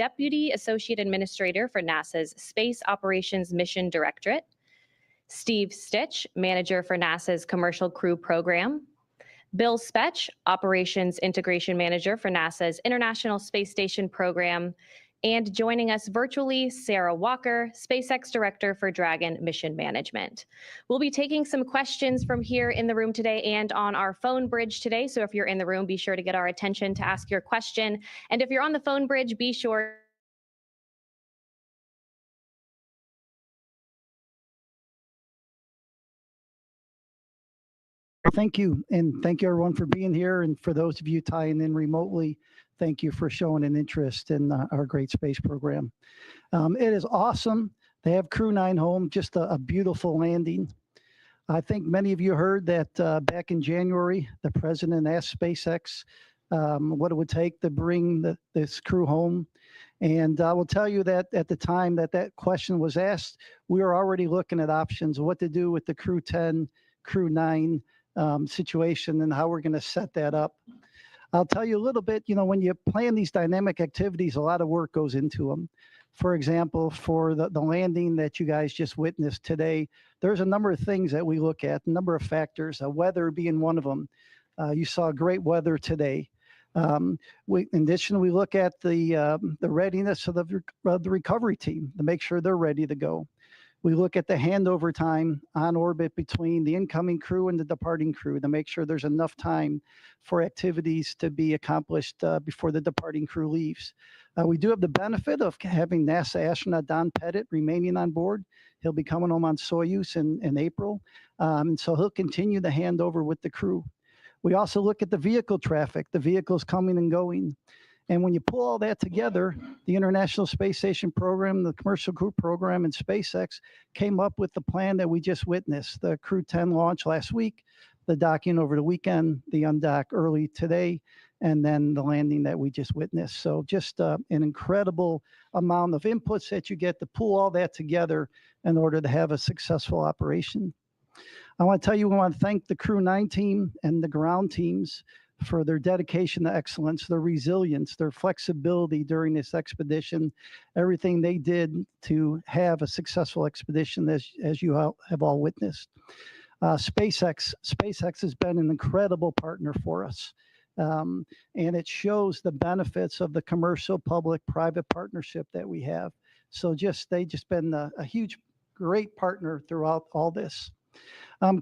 Deputy Associate Administrator for NASA's Space Operations Mission Directorate. Steve Stitch, Manager for NASA's Commercial Crew Program. Bill Spetch, Operations Integration Manager for NASA's International Space Station Program. And joining us virtually, Sarah Walker, SpaceX Director for Dragon Mission Management. We'll be taking some questions from here in the room today and on our phone bridge today. So if you're in the room, be sure to get our attention to ask your question. And if you're on the phone bridge, be sure Thank you, and thank you everyone for being here, and for those of you tying in remotely, thank you for showing an interest in our great space program. It is awesome to have Crew 9 home, just a beautiful landing. I think many of you heard that back in January, the president asked SpaceX what it would take to bring this crew home. And I will tell you that at the time that question was asked, we were already looking at options, what to do with the Crew 10, Crew 9 situation and how we're going to set that up. I'll tell you a little bit, when you plan these dynamic activities, a lot of work goes into them. For example, for the landing that you guys just witnessed today, there's a number of things that we look at, a number of factors, weather being one of them. You saw great weather today. In addition, we look at the readiness of the recovery team to make sure they're ready to go. We look at the handover time on orbit between the incoming crew and the departing crew to make sure there's enough time for activities to be accomplished before the departing crew leaves. We do have the benefit of having NASA astronaut Don Pettit remaining on board. He'll be coming home on Soyuz in April, so he'll continue the handover with the crew. We also look at the vehicle traffic, the vehicles coming and going. And when you pull all that together, the International Space Station program, the Commercial Crew program, and SpaceX came up with the plan that we just witnessed. The Crew 10 launch last week, the docking over the weekend, the undock early today, and then the landing that we just witnessed. So just an incredible amount of inputs that you get to pull all that together in order to have a successful operation. I want to tell you, we want to thank the Crew 9 team and the ground teams for their dedication to excellence, their resilience, their flexibility during this expedition, everything they did to have a successful expedition as you have all witnessed. SpaceX has been an incredible partner for us. And it shows the benefits of the commercial public-private partnership that we have. So they just been a huge, great partner throughout all this.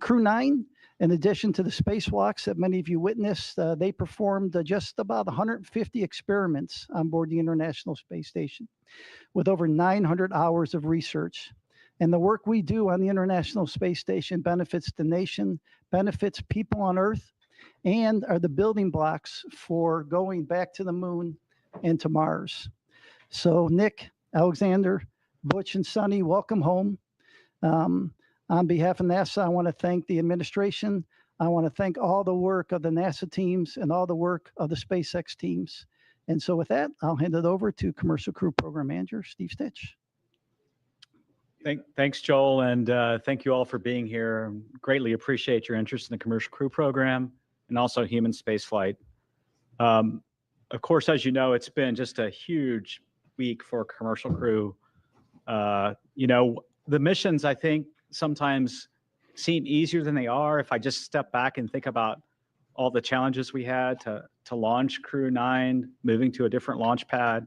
Crew 9, in addition to the spacewalks that many of you witnessed, they performed just about 150 experiments on board the International Space Station with over 900 hours of research. And the work we do on the International Space Station benefits the nation, benefits people on Earth, and are the building blocks for going back to the moon and to Mars. So Nick, Alexander, Butch, and Sunny, welcome home. On behalf of NASA, I want to thank the administration. I want to thank all the work of the NASA teams and all the work of the SpaceX teams. And so with that, I'll hand it over to Commercial Crew Program Manager, Steve Stitch. Thanks, Joel, and thank you all for being here. Greatly appreciate your interest in the Commercial Crew Program and also human spaceflight. Of course, as you know, it's been just a huge week for Commercial Crew. The missions, I think, sometimes seem easier than they are. If I just step back and think about all the challenges we had to launch Crew 9, moving to a different launch pad,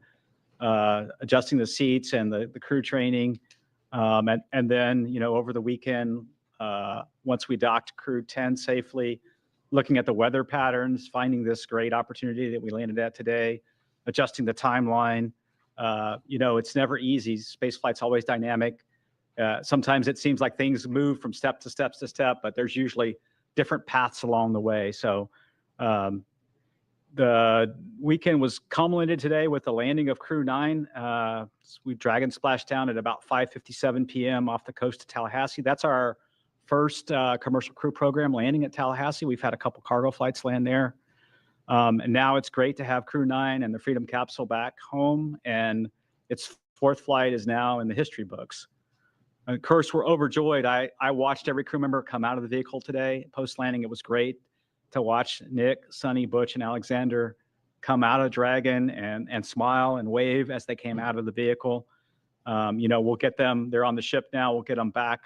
adjusting the seats and the crew training, and then over the weekend, once we docked Crew 10 safely, looking at the weather patterns, finding this great opportunity that we landed at today, adjusting the timeline. It's never easy. Spaceflight's always dynamic. Sometimes it seems like things move from step to step to step, but there's usually different paths along the way. So the weekend was culminated today with the landing of Crew 9. We Dragon splashed down at about 5:57 p.m. off the coast of Tallahassee. That's our first Commercial Crew Program landing at Tallahassee. We've had a couple cargo flights land there. And now it's great to have Crew 9 and the Freedom Capsule back home. And its fourth flight is now in the history books. Of course, we're overjoyed. I watched every crew member come out of the vehicle today. Post-landing, it was great to watch Nick, Sunny, Butch, and Alexander come out of Dragon and smile and wave as they came out of the vehicle. We'll get them, they're on the ship now, we'll get them back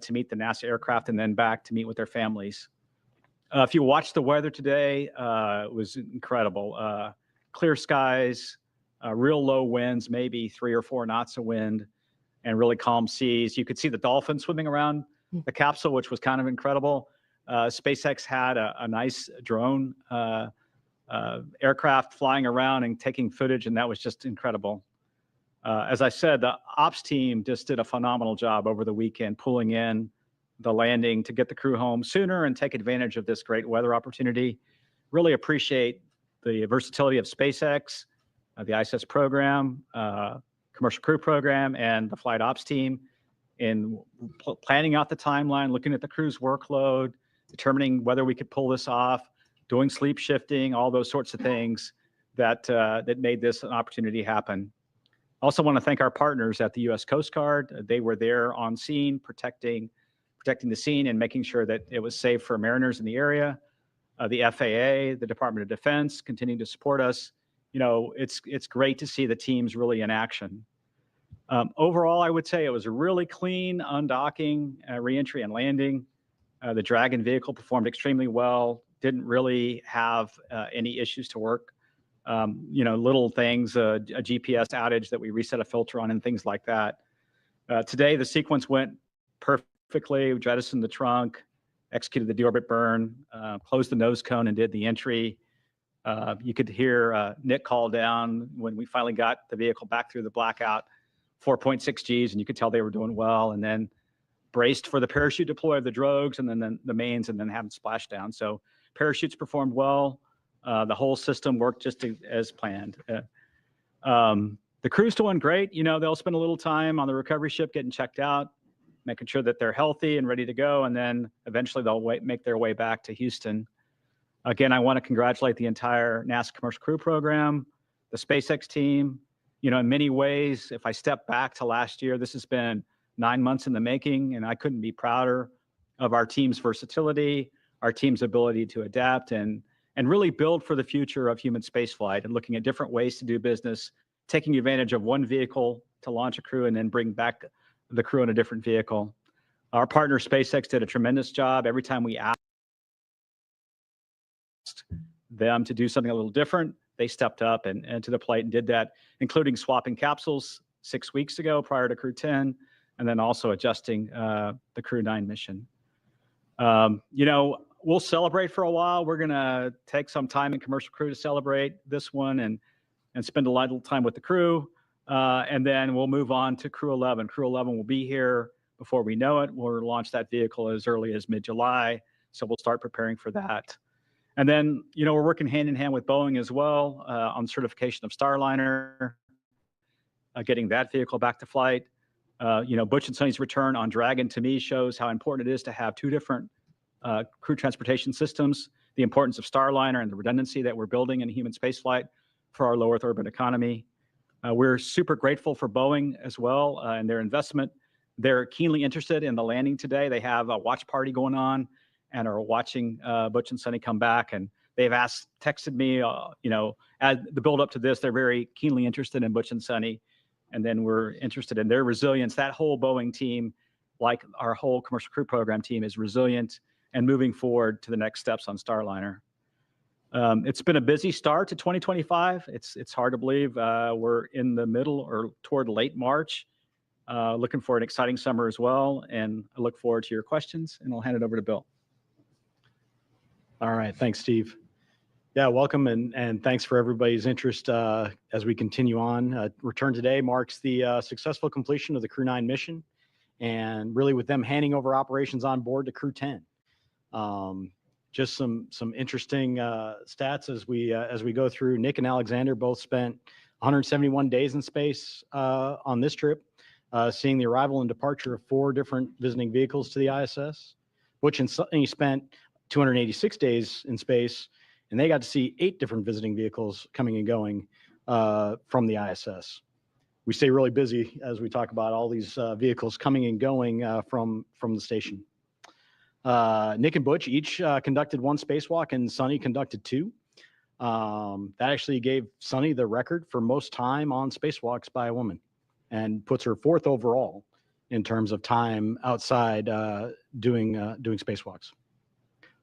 to meet the NASA aircraft and then back to meet with their families. If you watch the weather today, it was incredible. Clear skies, real low winds, maybe 3 or 4 knots of wind, and really calm seas. You could see the dolphins swimming around the capsule, which was kind of incredible. SpaceX had a nice drone aircraft flying around and taking footage, and that was just incredible. As I said, the ops team just did a phenomenal job over the weekend, pulling in the landing to get the crew home sooner and take advantage of this great weather opportunity. Really appreciate the versatility of SpaceX, the ISS program, commercial crew program, and the flight ops team in planning out the timeline, looking at the crew's workload, determining whether we could pull this off, doing sleep shifting, all those sorts of things that made this an opportunity happen. Also want to thank our partners at the U.S. Coast Guard. They were there on scene, protecting the scene and making sure that it was safe for mariners in the area. The FAA, the Department of Defense, continuing to support us. It's great to see the teams really in action. Overall, I would say it was a really clean undocking, reentry, and landing. The Dragon vehicle performed extremely well. Didn't really have any issues to work. Little things, a GPS outage that we reset a filter on and things like that. Today, the sequence went perfectly. We jettisoned the trunk, executed the deorbit burn, closed the nose cone and did the entry. You could hear Nick call down when we finally got the vehicle back through the blackout, 4.6 Gs, and you could tell they were doing well, and then braced for the parachute deploy of the drogues and then the mains and then have them splash down. So parachutes performed well. The whole system worked just as planned. The crew's doing great. They'll spend a little time on the recovery ship getting checked out, making sure that they're healthy and ready to go, and then eventually they'll make their way back to Houston. Again, I want to congratulate the entire NASA Commercial Crew Program, the SpaceX team. In many ways, if I step back to last year, this has been 9 months in the making, and I couldn't be prouder of our team's versatility, our team's ability to adapt and really build for the future of human spaceflight and looking at different ways to do business, taking advantage of one vehicle to launch a crew and then bring back the crew in a different vehicle. Our partner SpaceX did a tremendous job. Every time we asked them to do something a little different, they stepped up and to the plate and did that, including swapping capsules 6 weeks ago prior to Crew 10, and then also adjusting the Crew 9 mission. We'll celebrate for a while. We're going to take some time in Commercial Crew to celebrate this one and spend a little time with the crew. And then we'll move on to Crew 11. Crew 11 will be here before we know it. We'll launch that vehicle as early as mid-July. So we'll start preparing for that. And then, we're working hand in hand with Boeing as well on certification of Starliner, getting that vehicle back to flight. Butch and Sunny's return on Dragon to me shows how important it is to have 2 different crew transportation systems, the importance of Starliner and the redundancy that we're building in human spaceflight for our low Earth orbit economy. We're super grateful for Boeing as well and their investment. They're keenly interested in the landing today. They have a watch party going on and are watching Butch and Sunny come back. And they've texted me, as the build up to this, they're very keenly interested in Butch and Sunny. And then we're interested in their resilience. That whole Boeing team, like our whole Commercial Crew Program team, is resilient and moving forward to the next steps on Starliner. It's been a busy start to 2025. It's hard to believe we're in the middle or toward late March. Looking for an exciting summer as well. And I look forward to your questions, and I'll hand it over to Bill. All right. Thanks, Steve. Yeah, welcome and thanks for everybody's interest as we continue on. Return today marks the successful completion of the Crew 9 mission, and really with them handing over operations on board to Crew 10. Just some interesting stats as we go through. Nick and Alexander both spent 171 days in space on this trip, seeing the arrival and departure of 4 different visiting vehicles to the ISS. Butch and Sunny spent 286 days in space, and they got to see 8 different visiting vehicles coming and going from the ISS. We stay really busy as we talk about all these vehicles coming and going from the station. Nick and Butch each conducted 1 spacewalk, and Sunny conducted 2. That actually gave Sunny the record for most time on spacewalks by a woman and puts her 4th overall in terms of time outside doing spacewalks.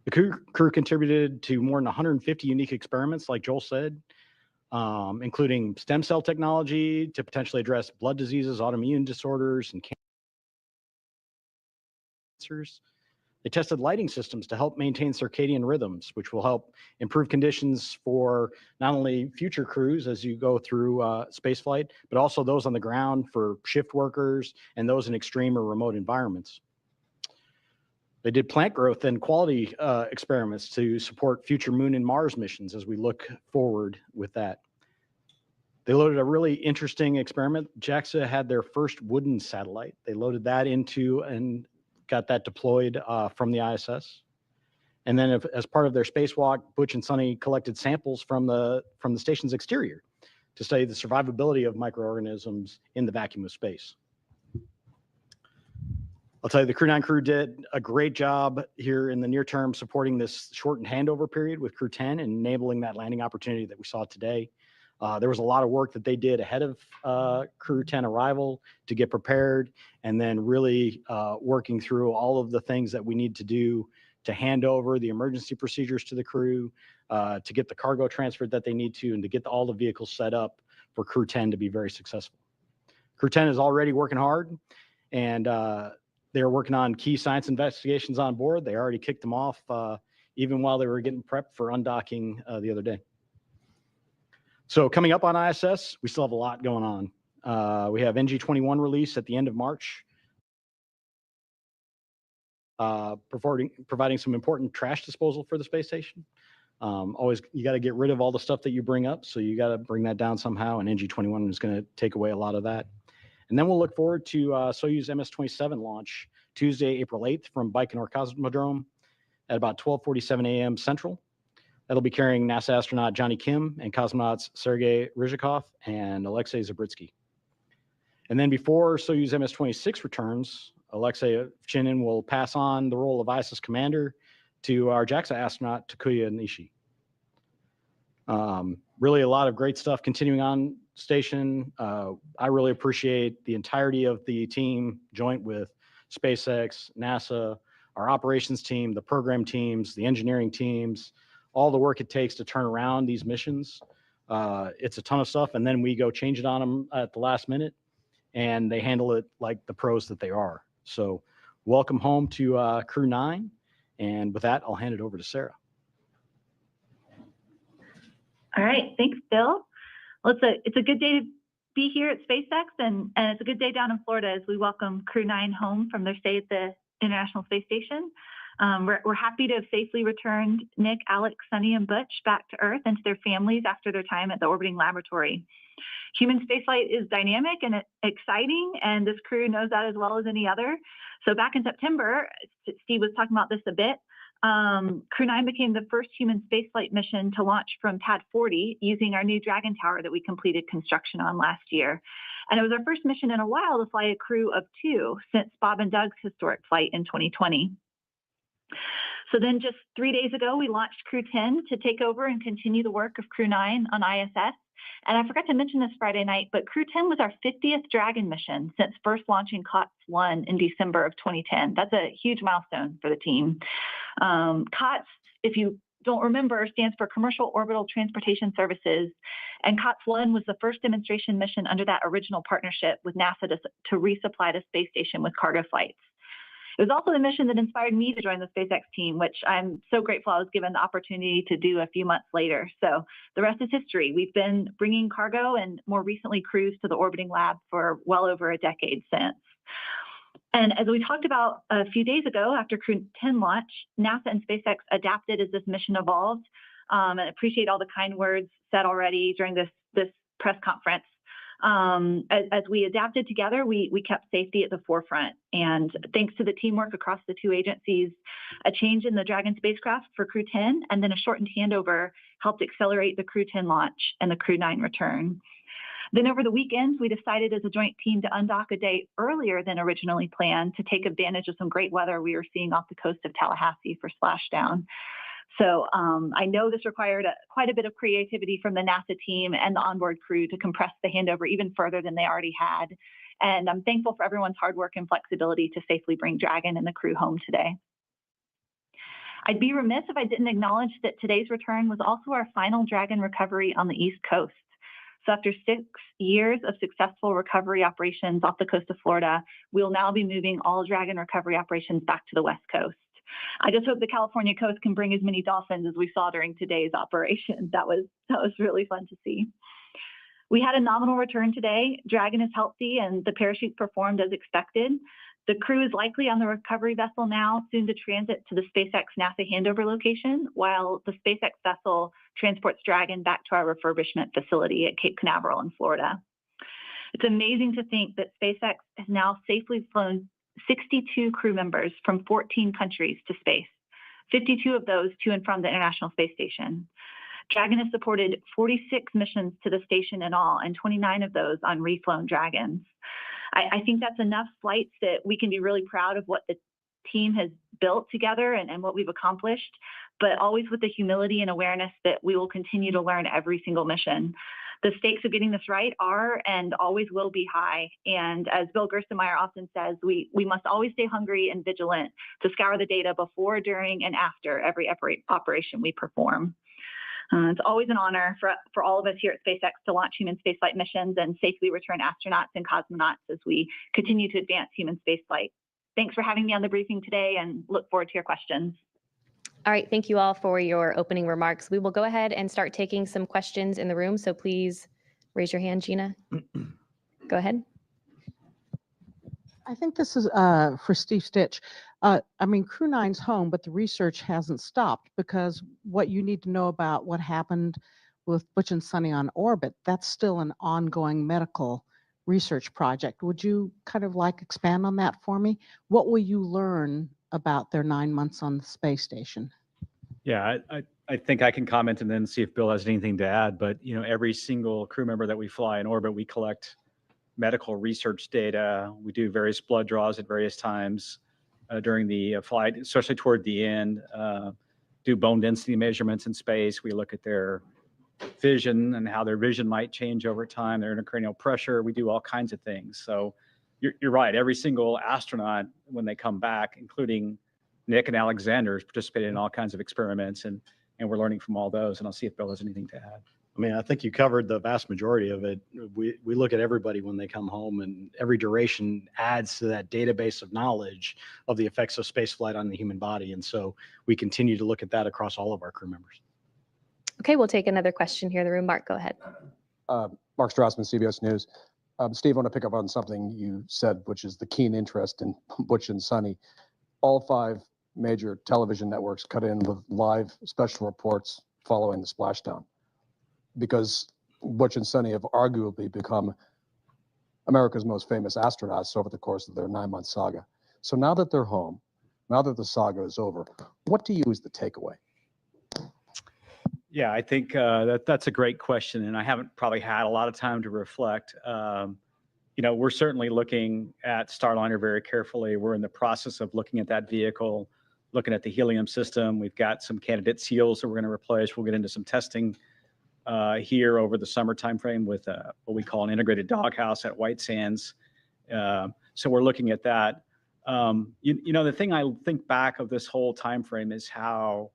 The crew contributed to more than 150 unique experiments, like Joel said, including stem cell technology to potentially address blood diseases, autoimmune disorders, and cancers. They tested lighting systems to help maintain circadian rhythms, which will help improve conditions for not only future crews as you go through spaceflight, but also those on the ground for shift workers and those in extreme or remote environments. They did plant growth and quality experiments to support future Moon and Mars missions as we look forward with that. They loaded a really interesting experiment. JAXA had their first wooden satellite. They loaded that into and got that deployed from the ISS. And then as part of their spacewalk, Butch and Sunny collected samples from the station's exterior to study the survivability of microorganisms in the vacuum of space. I'll tell you, the Crew 9 crew did a great job here in the near term supporting this shortened handover period with Crew 10 and enabling that landing opportunity that we saw today. There was a lot of work that they did ahead of Crew 10 arrival to get prepared, and then really working through all of the things that we need to do to hand over the emergency procedures to the crew, to get the cargo transferred that they need to, and to get all the vehicles set up for Crew 10 to be very successful. Crew 10 is already working hard, and they're working on key science investigations on board. They already kicked them off even while they were getting prepped for undocking the other day. So coming up on ISS, we still have a lot going on. We have NG-21 release at the end of March, providing some important trash disposal for the space station. Always, you got to get rid of all the stuff that you bring up, so you got to bring that down somehow, and NG-21 is going to take away a lot of that. And then we'll look forward to Soyuz MS-27 launch Tuesday, April 8th from Baikonur Cosmodrome at about 12:47 a.m. Central. That'll be carrying NASA astronaut Johnny Kim and cosmonauts Sergei Ryzhikov and Alexei Zabritsky. And then before Soyuz MS-26 returns, Alexei Ovchinin will pass on the role of ISS commander to our JAXA astronaut Takuya Nishi. Really a lot of great stuff continuing on station. I really appreciate the entirety of the team, joint with SpaceX, NASA, our operations team, the program teams, the engineering teams, all the work it takes to turn around these missions. It's a ton of stuff, and then we go change it on them at the last minute, and they handle it like the pros that they are. So welcome home to Crew 9, and with that, I'll hand it over to Sarah. All right, thanks, Bill. Well, it's a good day to be here at SpaceX, and it's a good day down in Florida as we welcome Crew 9 home from their stay at the International Space Station. We're happy to have safely returned Nick, Alex, Sunny, and Butch back to Earth and to their families after their time at the orbiting laboratory. Human spaceflight is dynamic and exciting, and this crew knows that as well as any other. So back in September, Steve was talking about this a bit, Crew 9 became the first human spaceflight mission to launch from Pad 40 using our new Dragon Tower that we completed construction on last year. And it was our first mission in a while to fly a crew of 2 since Bob and Doug's historic flight in 2020. So then just 3 days ago, we launched Crew 10 to take over and continue the work of Crew 9 on ISS. And I forgot to mention this Friday night, but Crew 10 was our 50th Dragon mission since first launching COTS 1 in December of 2010. That's a huge milestone for the team. COTS, if you don't remember, stands for Commercial Orbital Transportation Services. And COTS 1 was the first demonstration mission under that original partnership with NASA to resupply the space station with cargo flights. It was also the mission that inspired me to join the SpaceX team, which I'm so grateful I was given the opportunity to do a few months later. So the rest is history. We've been bringing cargo and more recently crews to the orbiting lab for well over a decade since. And as we talked about a few days ago after Crew 10 launch, NASA and SpaceX adapted as this mission evolved. And I appreciate all the kind words said already during this press conference. As we adapted together, we kept safety at the forefront. And thanks to the teamwork across the 2 agencies, a change in the Dragon spacecraft for Crew 10 and then a shortened handover helped accelerate the Crew 10 launch and the Crew 9 return. Then over the weekends, we decided as a joint team to undock a day earlier than originally planned to take advantage of some great weather we were seeing off the coast of Tallahassee for splashdown. So I know this required quite a bit of creativity from the NASA team and the onboard crew to compress the handover even further than they already had. And I'm thankful for everyone's hard work and flexibility to safely bring Dragon and the crew home today. I'd be remiss if I didn't acknowledge that today's return was also our final Dragon recovery on the East Coast. So after 6 years of successful recovery operations off the coast of Florida, we'll now be moving all Dragon recovery operations back to the West Coast. I just hope the California coast can bring as many dolphins as we saw during today's operation. That was really fun to see. We had a nominal return today. Dragon is healthy and the parachute performed as expected. The crew is likely on the recovery vessel now, soon to transit to the SpaceX NASA handover location, while the SpaceX vessel transports Dragon back to our refurbishment facility at Cape Canaveral in Florida. It's amazing to think that SpaceX has now safely flown 62 crew members from 14 countries to space, 52 of those to and from the International Space Station. Dragon has supported 46 missions to the station in all, and 29 of those on reflown Dragons. I think that's enough flights that we can be really proud of what the team has built together and what we've accomplished, but always with the humility and awareness that we will continue to learn every single mission. The stakes of getting this right are and always will be high. And as Bill Gerstenmaier often says, we must always stay hungry and vigilant to scour the data before, during, and after every operation we perform. It's always an honor for all of us here at SpaceX to launch human spaceflight missions and safely return astronauts and cosmonauts as we continue to advance human spaceflight. Thanks for having me on the briefing today and look forward to your questions. All right, thank you all for your opening remarks. We will go ahead and start taking some questions in the room. So please raise your hand, Gina. Go ahead. I think this is for Steve Stitch. I mean, Crew 9's home, but the research hasn't stopped, because what you need to know about what happened with Butch and Sunny on orbit, that's still an ongoing medical research project. Would you kind of expand on that for me? What will you learn about their 9 months on the space station? Yeah, I think I can comment and then see if Bill has anything to add. But every single crew member that we fly in orbit, we collect medical research data. We do various blood draws at various times during the flight, especially toward the end. Do bone density measurements in space. We look at their vision and how their vision might change over time, their intracranial pressure. We do all kinds of things. So you're right. Every single astronaut, when they come back, including Nick and Alexander, is participating in all kinds of experiments, and we're learning from all those. And I'll see if Bill has anything to add. I mean, I think you covered the vast majority of it. We look at everybody when they come home, and every duration adds to that database of knowledge of the effects of spaceflight on the human body. And so we continue to look at that across all of our crew members. Okay, we'll take another question here in the room. Mark, go ahead. Mark Strassman, CBS News. Steve, I want to pick up on something you said, which is the keen interest in Butch and Sunny. All 5 major television networks cut in with live special reports following the splashdown, because Butch and Sunny have arguably become America's most famous astronauts over the course of their 9-month saga. So now that they're home, now that the saga is over, what do you is the takeaway? Yeah, I think that's a great question, and I haven't probably had a lot of time to reflect. We're certainly looking at Starliner very carefully. We're in the process of looking at that vehicle, looking at the helium system. We've got some candidate seals that we're going to replace. We'll get into some testing here over the summer timeframe with what we call an integrated doghouse at White Sands. So we're looking at that. The thing I think back of this whole timeframe is how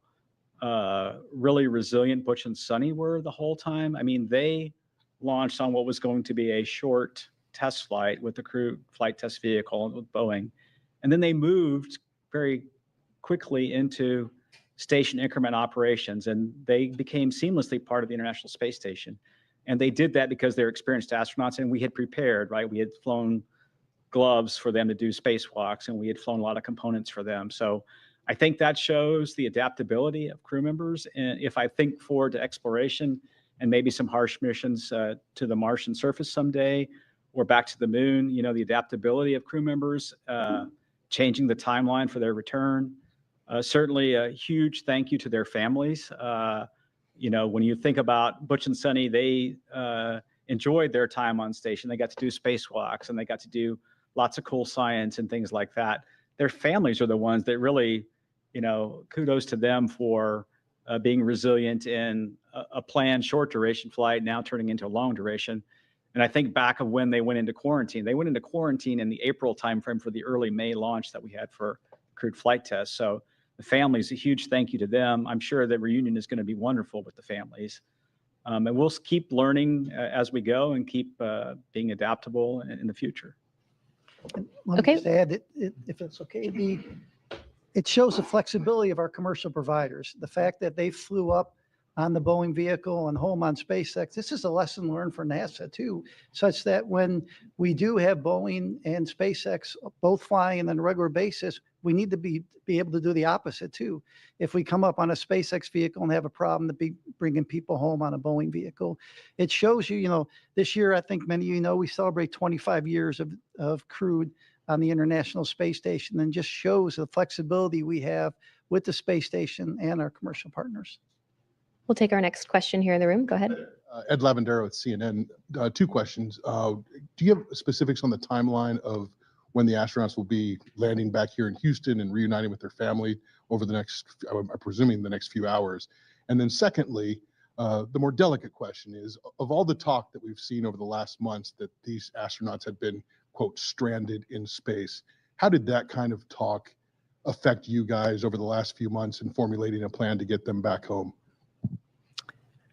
really resilient Butch and Sunny were the whole time. I mean, they launched on what was going to be a short test flight with the crew flight test vehicle with Boeing. And then they moved very quickly into station increment operations, and they became seamlessly part of the International Space Station. And they did that because they're experienced astronauts, and we had prepared, right? We had flown gloves for them to do spacewalks, and we had flown a lot of components for them. So I think that shows the adaptability of crew members. And if I think forward to exploration and maybe some harsh missions to the Martian surface someday, or back to the moon, the adaptability of crew members, changing the timeline for their return. Certainly a huge thank you to their families. When you think about Butch and Sunny, they enjoyed their time on station. They got to do spacewalks, and they got to do lots of cool science and things like that. Their families are the ones that really, kudos to them for being resilient in a planned short duration flight now turning into a long duration. And I think back of when they went into quarantine. They went into quarantine in the April timeframe for the early May launch that we had for crewed flight tests. So the families, a huge thank you to them. I'm sure the reunion is going to be wonderful with the families. And we'll keep learning as we go and keep being adaptable in the future. Let me Okay. just add, if it's okay, it shows the flexibility of our commercial providers. The fact that they flew up on the Boeing vehicle and home on SpaceX, this is a lesson learned for NASA too, such that when we do have Boeing and SpaceX both flying on a regular basis, we need to be able to do the opposite too. If we come up on a SpaceX vehicle and have a problem, to be bringing people home on a Boeing vehicle, it shows you, this year, I think many of you know, we celebrate 25 years of crewed on the International Space Station, and just shows the flexibility we have with the space station and our commercial partners. We'll take our next question here in the room. Go ahead. Ed Lavendero with CNN. Two questions. Do you have specifics on the timeline of when the astronauts will be landing back here in Houston and reuniting with their family over the next, I'm presuming the next few hours? And then secondly, the more delicate question is, of all the talk that we've seen over the last months that these astronauts had been, quote, stranded in space, how did that kind of talk affect you guys over the last few months in formulating a plan to get them back home?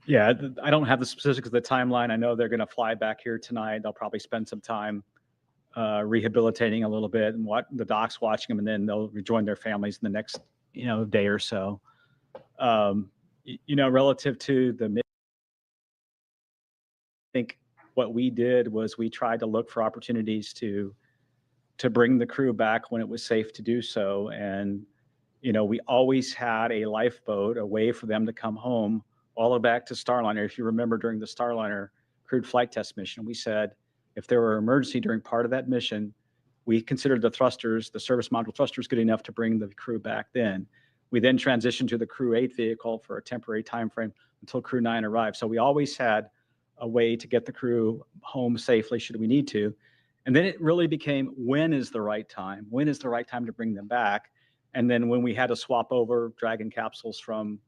Yeah, I don't have the specifics of the timeline. I know they're going to fly back here tonight. They'll probably spend some time rehabilitating a little bit, and the doc's watching them, and then they'll rejoin their families in the next, day or so. Relative to the, I think what we did was we tried to look for opportunities to bring the crew back when it was safe to do so. And, we always had a lifeboat, a way for them to come home, all the way back to Starliner. If you remember, during the Starliner crewed flight test mission, we said, if there were an emergency during part of that mission, we considered the thrusters, the service module thrusters, good enough to bring the crew back then. We then transitioned to the Crew 8 vehicle for a temporary time frame until Crew 9 arrived. So we always had a way to get the crew home safely should we need to. And then it really became, when is the right time? When is the right time to bring them back? And then when we had to swap over Dragon capsules from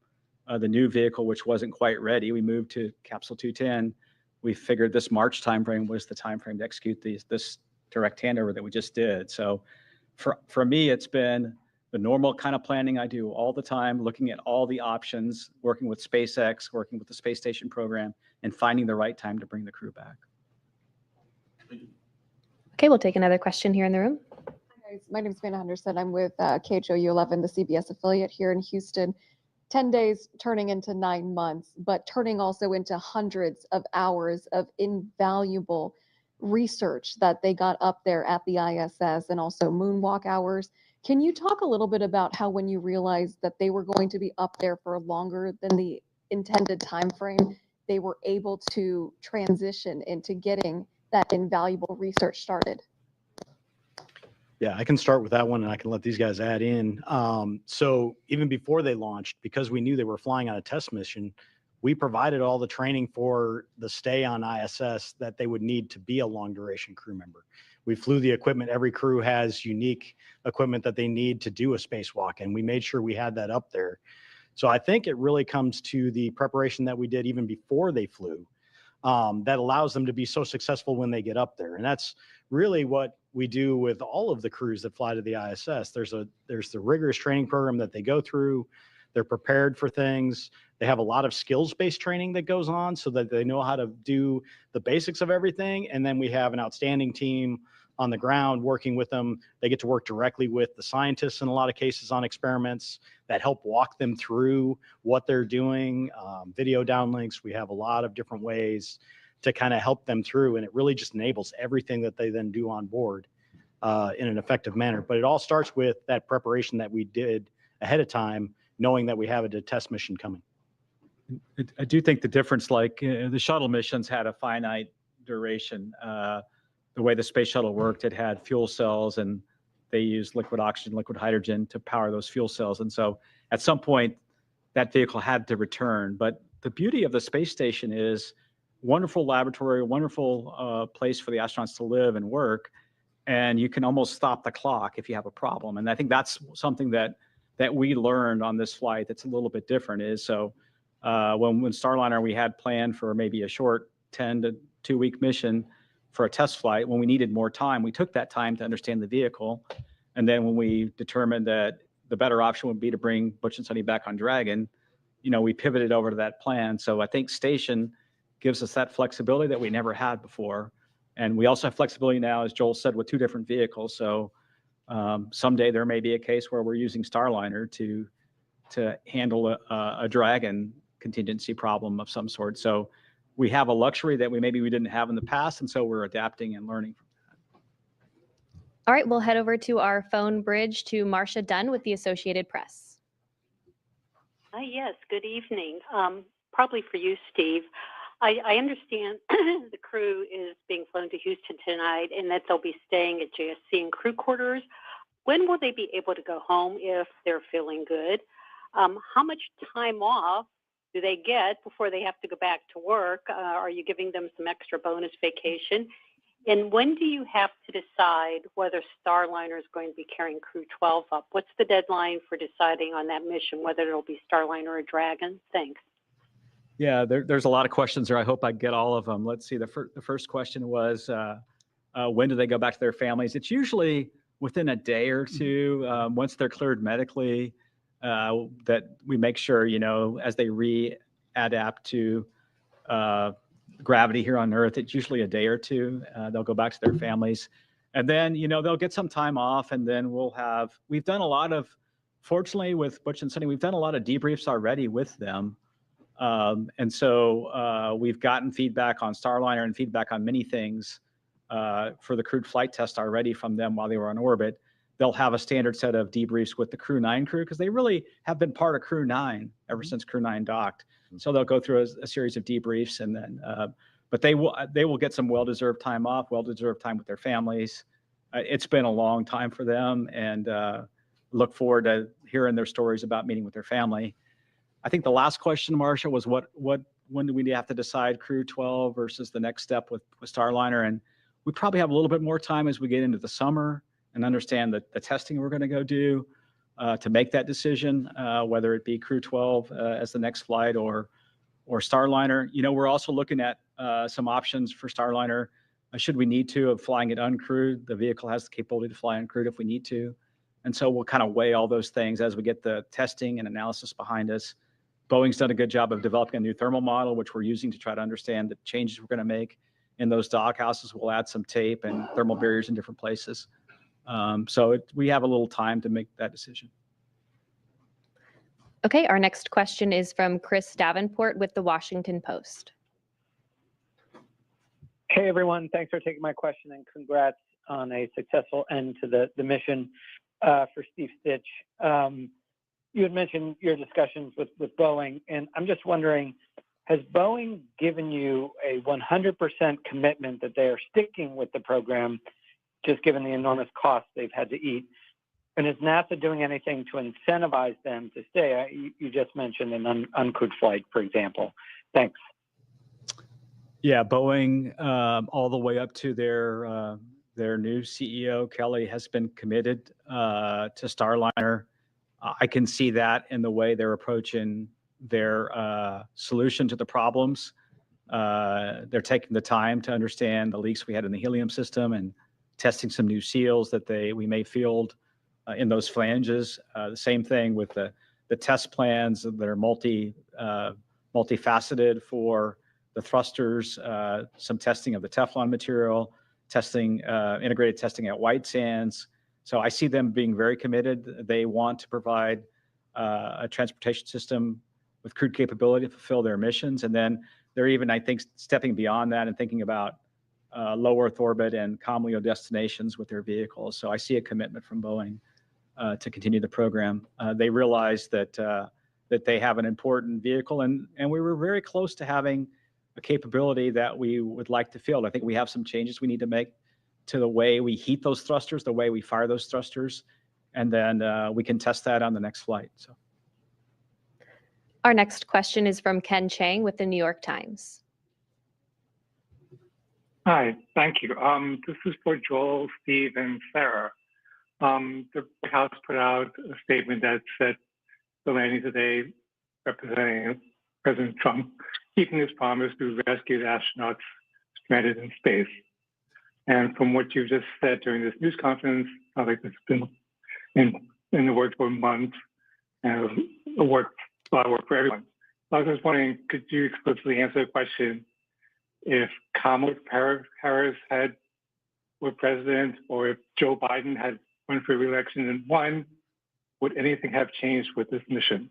the new vehicle, which wasn't quite ready, we moved to Capsule 210. We figured this March timeframe was the timeframe to execute this direct handover that we just did. So for me, it's been the normal kind of planning I do all the time, looking at all the options, working with SpaceX, working with the space station program, and finding the right time to bring the crew back. Okay, we'll take another question here in the room. Hi guys, my name is Vanna Henderson. I'm with KHOU 11, the CBS affiliate here in Houston. 10 days turning into 9 months, but turning also into hundreds of hours of invaluable research that they got up there at the ISS, and also moonwalk hours. Can you talk a little bit about how, when you realized that they were going to be up there for longer than the intended time frame, they were able to transition into getting that invaluable research started? Yeah, I can start with that one, and I can let these guys add in. So even before they launched, because we knew they were flying on a test mission, we provided all the training for the stay on ISS that they would need to be a long duration crew member. We flew the equipment. Every crew has unique equipment that they need to do a spacewalk, and we made sure we had that up there. So I think it really comes to the preparation that we did even before they flew that allows them to be so successful when they get up there. And that's really what we do with all of the crews that fly to the ISS. There's the rigorous training program that they go through. They're prepared for things. They have a lot of skills-based training that goes on so that they know how to do the basics of everything. And then we have an outstanding team on the ground working with them. They get to work directly with the scientists in a lot of cases on experiments that help walk them through what they're doing. Video downlinks. We have a lot of different ways to kind of help them through, and it really just enables everything that they then do on board in an effective manner. But it all starts with that preparation that we did ahead of time, knowing that we have a test mission coming. I do think the difference, like the shuttle missions had a finite duration. The way the space shuttle worked, it had fuel cells, and they used liquid oxygen, liquid hydrogen to power those fuel cells. And so at some point, that vehicle had to return. But the beauty of the space station is wonderful laboratory, wonderful place for the astronauts to live and work. And you can almost stop the clock if you have a problem. And I think that's something that that we learned on this flight that's a little bit different is, so when Starliner, we had planned for maybe a short 10 to 2 week mission for a test flight. When we needed more time, we took that time to understand the vehicle. And then when we determined that the better option would be to bring Butch and Sunny back on Dragon, we pivoted over to that plan. So I think Station gives us that flexibility that we never had before. And we also have flexibility now, as Joel said, with 2 different vehicles. So someday there may be a case where we're using Starliner to handle a Dragon contingency problem of some sort. So we have a luxury that we didn't have in the past, and so we're adapting and learning from that. All right, we'll head over to our phone bridge to Marcia Dunn with the Associated Press. Yes, good evening. Probably for you, Steve. I understand the crew is being flown to Houston tonight and that they'll be staying at JSC and crew quarters. When will they be able to go home if they're feeling good? How much time off do they get before they have to go back to work? Are you giving them some extra bonus vacation? And when do you have to decide whether Starliner is going to be carrying Crew 12 up? What's the deadline for deciding on that mission, whether it'll be Starliner or Dragon? Thanks. Yeah, there's a lot of questions there. I hope I get all of them. Let's see. The first question was, when do they go back to their families? It's usually within a day or two, once they're cleared medically, that we make sure, as they readapt to gravity here on Earth, it's usually a day or two. They'll go back to their families. And then, they'll get some time off, and then we've done a lot of, fortunately with Butch and Sunny, we've done a lot of debriefs already with them. And so we've gotten feedback on Starliner and feedback on many things for the crewed flight test already from them while they were on orbit. They'll have a standard set of debriefs with the Crew 9 crew because they really have been part of Crew 9 ever since Crew 9 docked. So they'll go through a series of debriefs, and then, but they will get some well-deserved time off, well-deserved time with their families. It's been a long time for them, and look forward to hearing their stories about meeting with their family. I think the last question, Marcia, was when do we have to decide Crew 12 versus the next step with Starliner? And we probably have a little bit more time as we get into the summer and understand the testing we're going to go do to make that decision, whether it be Crew 12 as the next flight or Starliner. We're also looking at some options for Starliner. Should we need to, of flying it uncrewed? The vehicle has the capability to fly uncrewed if we need to. And so we'll kind of weigh all those things as we get the testing and analysis behind us. Boeing's done a good job of developing a new thermal model, which we're using to try to understand the changes we're going to make in those dock houses. We'll add some tape and thermal barriers in different places. So we have a little time to make that decision. Okay, our next question is from Chris Davenport with the Washington Post. Hey, everyone. Thanks for taking my question, and congrats on a successful end to the mission. For Steve Stitch, you had mentioned your discussions with Boeing, and I'm just wondering, has Boeing given you a 100% commitment that they are sticking with the program, just given the enormous costs they've had to eat? And is NASA doing anything to incentivize them to stay? You just mentioned an uncrewed flight, for example. Thanks. Yeah, Boeing, all the way up to their new CEO, Kelly, has been committed to Starliner. I can see that in the way they're approaching their solution to the problems. They're taking the time to understand the leaks we had in the helium system and testing some new seals that we may field in those flanges. The same thing with the test plans that are multifaceted for the thrusters, some testing of the Teflon material, integrated testing at White Sands. So I see them being very committed. They want to provide a transportation system with crewed capability to fulfill their missions. And then they're even, I think, stepping beyond that and thinking about low Earth orbit and COMLEO destinations with their vehicles. So I see a commitment from Boeing to continue the program. They realize that they have an important vehicle, and we were very close to having a capability that we would like to field. I think we have some changes we need to make to the way we heat those thrusters, the way we fire those thrusters, and then we can test that on the next flight. So, our next question is from Ken Chang with the New York Times. Hi, thank you. This is for Joel, Steve, and Sarah. The House put out a statement that said the landing today, representing President Trump, keeping his promise to rescue the astronauts stranded in space. And from what you just said during this news conference, I think it's been in the works for months, and a lot of work for everyone. I was just wondering, could you explicitly answer the question if Kamala Harris were president, or if Joe Biden had run for re-election and won, would anything have changed with this mission?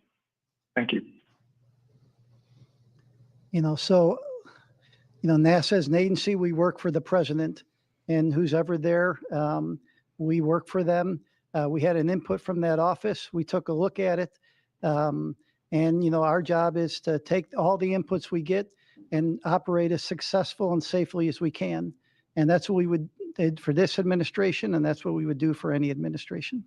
Thank you. NASA is an agency. We work for the president, and who's ever there, we work for them. We had an input from that office. We took a look at it. And our job is to take all the inputs we get and operate as successful and safely as we can. And that's what we would do for this administration, and that's what we would do for any administration.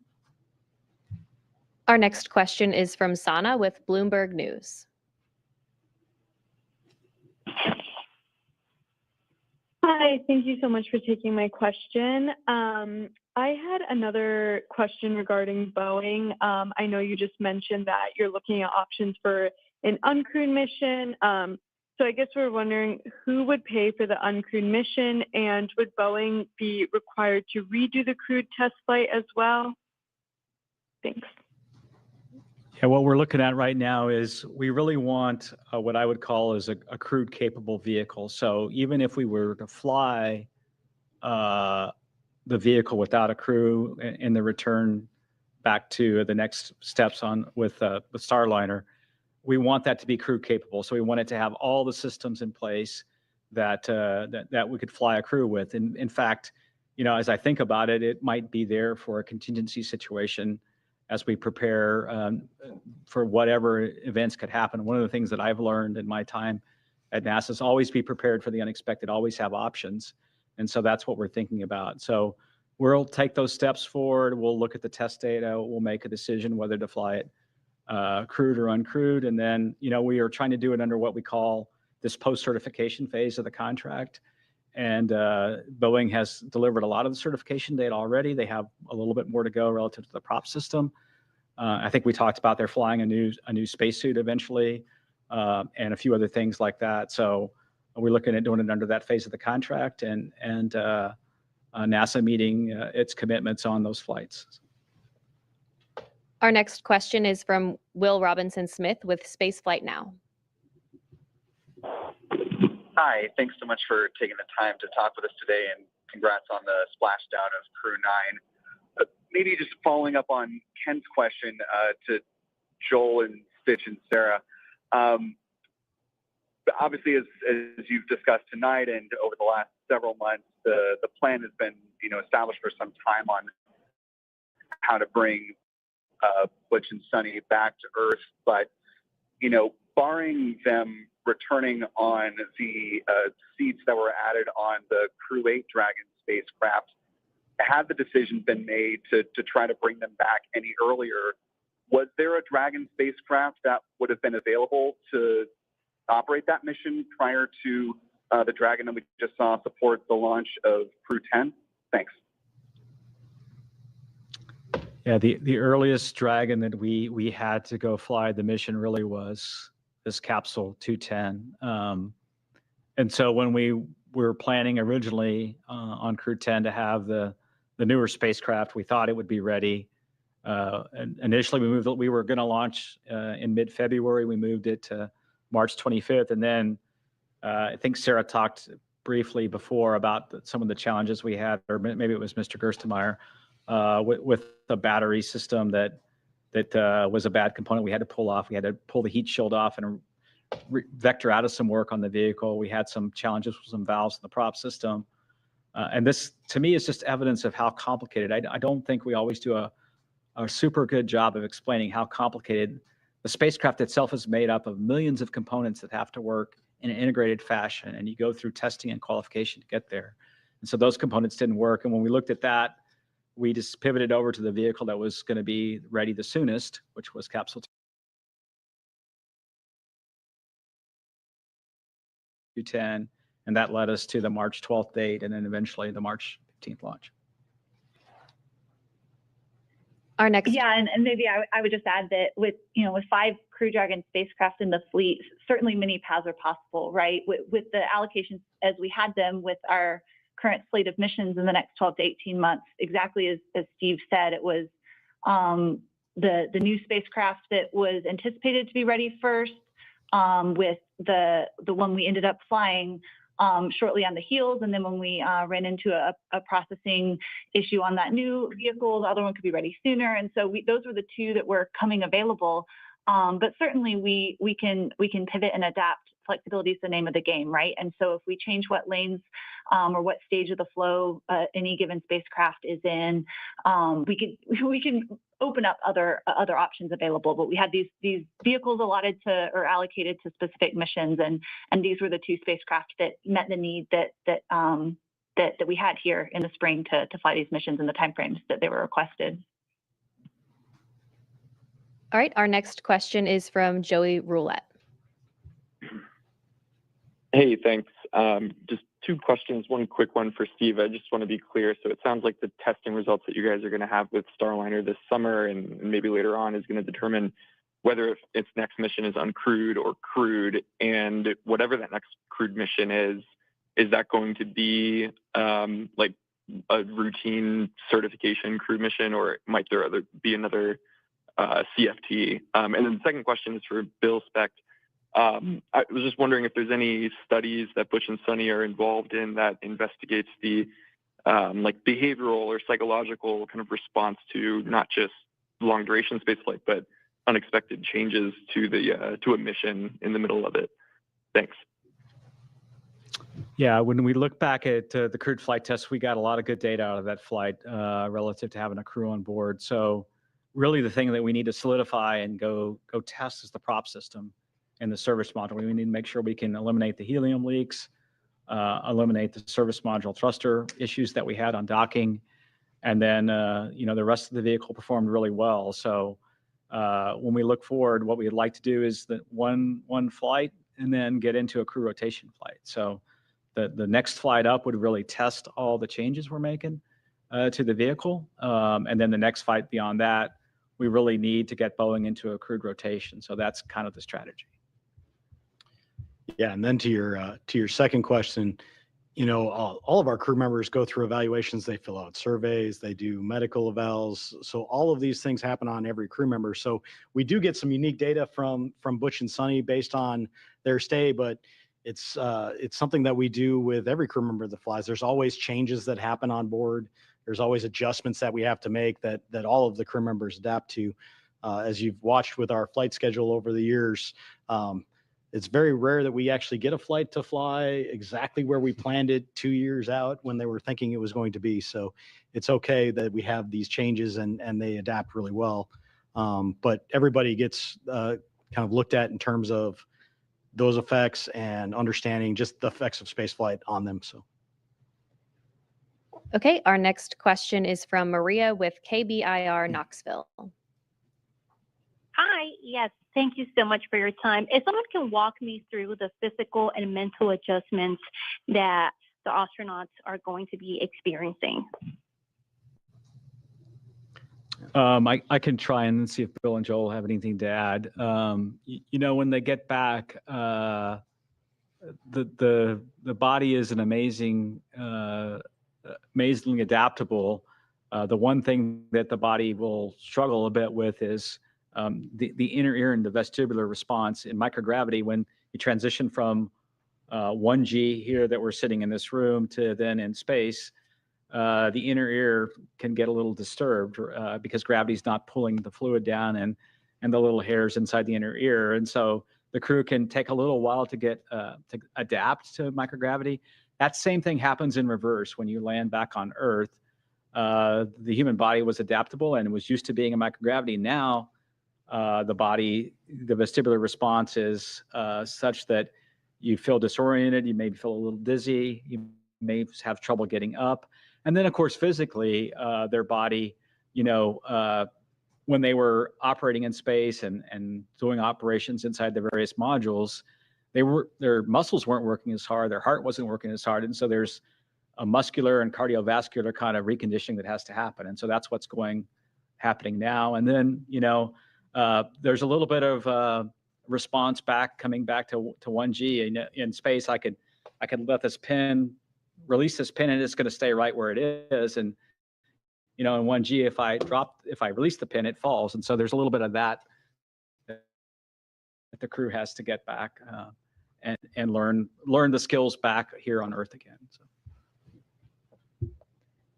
Our next question is from Sana with Bloomberg News. Hi, thank you so much for taking my question. I had another question regarding Boeing. I know you just mentioned that you're looking at options for an uncrewed mission. So I guess we're wondering who would pay for the uncrewed mission, and would Boeing be required to redo the crewed test flight as well? Thanks. Yeah, what we're looking at right now is we really want what I would call is a crewed capable vehicle. So even if we were to fly the vehicle without a crew in the return back to the next steps on with Starliner, we want that to be crew capable. So we want it to have all the systems in place that that we could fly a crew with. And in fact, as I think about it, it might be there for a contingency situation as we prepare for whatever events could happen. One of the things that I've learned in my time at NASA is always be prepared for the unexpected, always have options. And so that's what we're thinking about. So we'll take those steps forward. We'll look at the test data. We'll make a decision whether to fly it crewed or uncrewed. And then, we are trying to do it under what we call this post-certification phase of the contract. And Boeing has delivered a lot of the certification data already. They have a little bit more to go relative to the prop system. I think we talked about they're flying a new spacesuit eventually, and a few other things like that. So we're looking at doing it under that phase of the contract, and NASA meeting its commitments on those flights. Our next question is from Will Robinson-Smith with Spaceflight Now. Hi, thanks so much for taking the time to talk with us today, and congrats on the splashdown of Crew 9. Maybe just following up on Ken's question to Joel and Stitch and Sarah. Obviously, as you've discussed tonight and over the last several months, the plan has been established for some time on how to bring Butch and Sunny back to Earth. But barring them returning on the seats that were added on the Crew 8 Dragon spacecraft, had the decision been made to try to bring them back any earlier, was there a Dragon spacecraft that would have been available to operate that mission prior to the Dragon that we just saw support the launch of Crew 10? Thanks. Yeah, the earliest Dragon that we had to go fly the mission really was this capsule 210. And so when we were planning originally on Crew 10 to have the newer spacecraft, we thought it would be ready. And initially, we were going to launch in mid-February. We moved it to March 25th. And then I think Sarah talked briefly before about some of the challenges we had, or maybe it was Mr. Gerstenmaier, with the battery system that was a bad component we had to pull off. We had to pull the heat shield off and vector out of some work on the vehicle. We had some challenges with some valves in the prop system. And this, to me, is just evidence of how complicated. I don't think we always do a super good job of explaining how complicated the spacecraft itself is made up of millions of components that have to work in an integrated fashion. And you go through testing and qualification to get there. And so those components didn't work. And when we looked at that, we just pivoted over to the vehicle that was going to be ready the soonest, which was Capsule 210. And that led us to the March 12th date and then eventually the March 15th launch. Our next. Yeah, and maybe I would just add that with 5 Crew Dragon spacecraft in the fleet, certainly many paths are possible, right? With the allocations as we had them with our current slate of missions in the next 12 to 18 months, exactly as Steve said, it was the new spacecraft that was anticipated to be ready first, with the one we ended up flying shortly on the heels, and then when we ran into a processing issue on that new vehicle, the other one could be ready sooner. And so those were the 2 that were coming available. But certainly we can pivot and adapt. Flexibility is the name of the game, right? And so if we change what lanes or what stage of the flow any given spacecraft is in, we can open up other options available. But we had these vehicles allotted to or allocated to specific missions, and these were the 2 spacecraft that met the need that we had here in the spring to fly these missions in the timeframes that they were requested. All right, our next question is from Joey Roulette. Hey, thanks. Just 2 questions. One quick one for Steve. I just want to be clear. So it sounds like the testing results that you guys are going to have with Starliner this summer and maybe later on is going to determine whether its next mission is uncrewed or crewed. And whatever that next crewed mission is that going to be like a routine certification crewed mission, or might there be another CFT? And then the second question is for Bill Specht. I was just wondering if there's any studies that Butch and Sunny are involved in that investigates the like behavioral or psychological kind of response to not just long duration spaceflight, but unexpected changes to the to a mission in the middle of it. Thanks. Yeah, when we look back at the crewed flight test, we got a lot of good data out of that flight relative to having a crew on board. So really the thing that we need to solidify and go test is the prop system and the service module. We need to make sure we can eliminate the helium leaks, eliminate the service module thruster issues that we had on docking. And then, the rest of the vehicle performed really well. So when we look forward, what we'd like to do is that one flight and then get into a crew rotation flight. So the next flight up would really test all the changes we're making to the vehicle. And then the next flight beyond that, we really need to get Boeing into a crewed rotation. So that's kind of the strategy. Yeah, and then to your second question, all of our crew members go through evaluations. They fill out surveys, they do medical evals. So all of these things happen on every crew member. So we do get some unique data from Butch and Sunny based on their stay, but it's something that we do with every crew member that flies. There's always changes that happen on board. There's always adjustments that we have to make that all of the crew members adapt to. As you've watched with our flight schedule over the years, it's very rare that we actually get a flight to fly exactly where we planned it 2 years out when they were thinking it was going to be. So it's okay that we have these changes and they adapt really well. But everybody gets kind of looked at in terms of those effects and understanding just the effects of spaceflight on them. So. Okay, our next question is from Maria with KBIR Knoxville. Hi, yes, thank you so much for your time. If someone can walk me through the physical and mental adjustments that the astronauts are going to be experiencing. I can try and see if Bill and Joel have anything to add. When they get back, the body is an amazingly adaptable. The one thing that the body will struggle a bit with is the inner ear and the vestibular response in microgravity. When you transition from 1G here that we're sitting in this room to then in space, the inner ear can get a little disturbed because gravity's not pulling the fluid down and the little hairs inside the inner ear. And so the crew can take a little while to get to adapt to microgravity. That same thing happens in reverse when you land back on Earth. The human body was adaptable and was used to being in microgravity. Now, the vestibular response is such that you feel disoriented, you may feel a little dizzy, you may have trouble getting up. And then, of course, physically, their body, when they were operating in space and doing operations inside the various modules, their muscles weren't working as hard, their heart wasn't working as hard. And so there's a muscular and cardiovascular kind of reconditioning that has to happen. And so that's what's happening now. And then, there's a little bit of response back coming back to 1G. In space, I could let this pin, release this pin, and it's going to stay right where it is. And in 1G, if I release the pin, it falls. And so there's a little bit of that the crew has to get back and learn the skills back here on Earth again. So.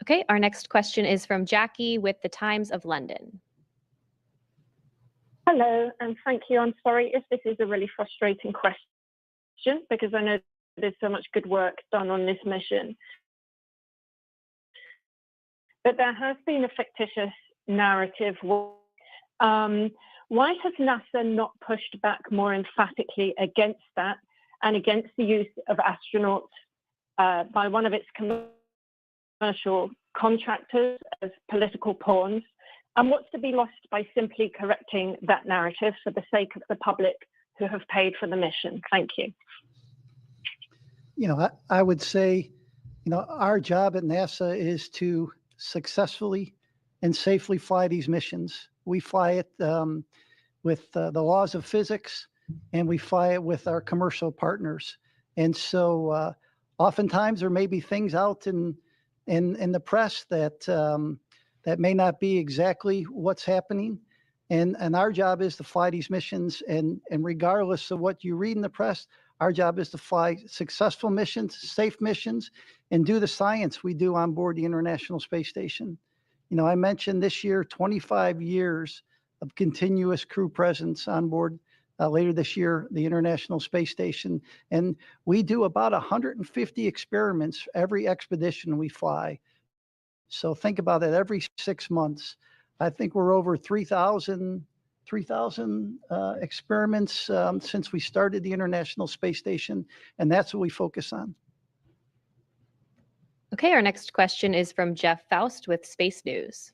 Okay, our next question is from Jackie with the Times of London. Hello, and thank you. I'm sorry if this is a really frustrating question because I know there's so much good work done on this mission. But there has been a fictitious narrative. Why has NASA not pushed back more emphatically against that and against the use of astronauts by one of its commercial contractors as political pawns? And what's to be lost by simply correcting that narrative for the sake of the public who have paid for the mission? Thank you. I would say, our job at NASA is to successfully and safely fly these missions. We fly it with the laws of physics, and we fly it with our commercial partners. And so oftentimes there may be things out in the press that may not be exactly what's happening. And our job is to fly these missions. And regardless of what you read in the press, our job is to fly successful missions, safe missions, and do the science we do on board the International Space Station. I mentioned this year, 25 years of continuous crew presence on board. Later this year, the International Space Station. And we do about 150 experiments every expedition we fly. So think about it, every 6 months. I think we're over 3,000 experiments since we started the International Space Station, and that's what we focus on. Okay, our next question is from Jeff Faust with Space News.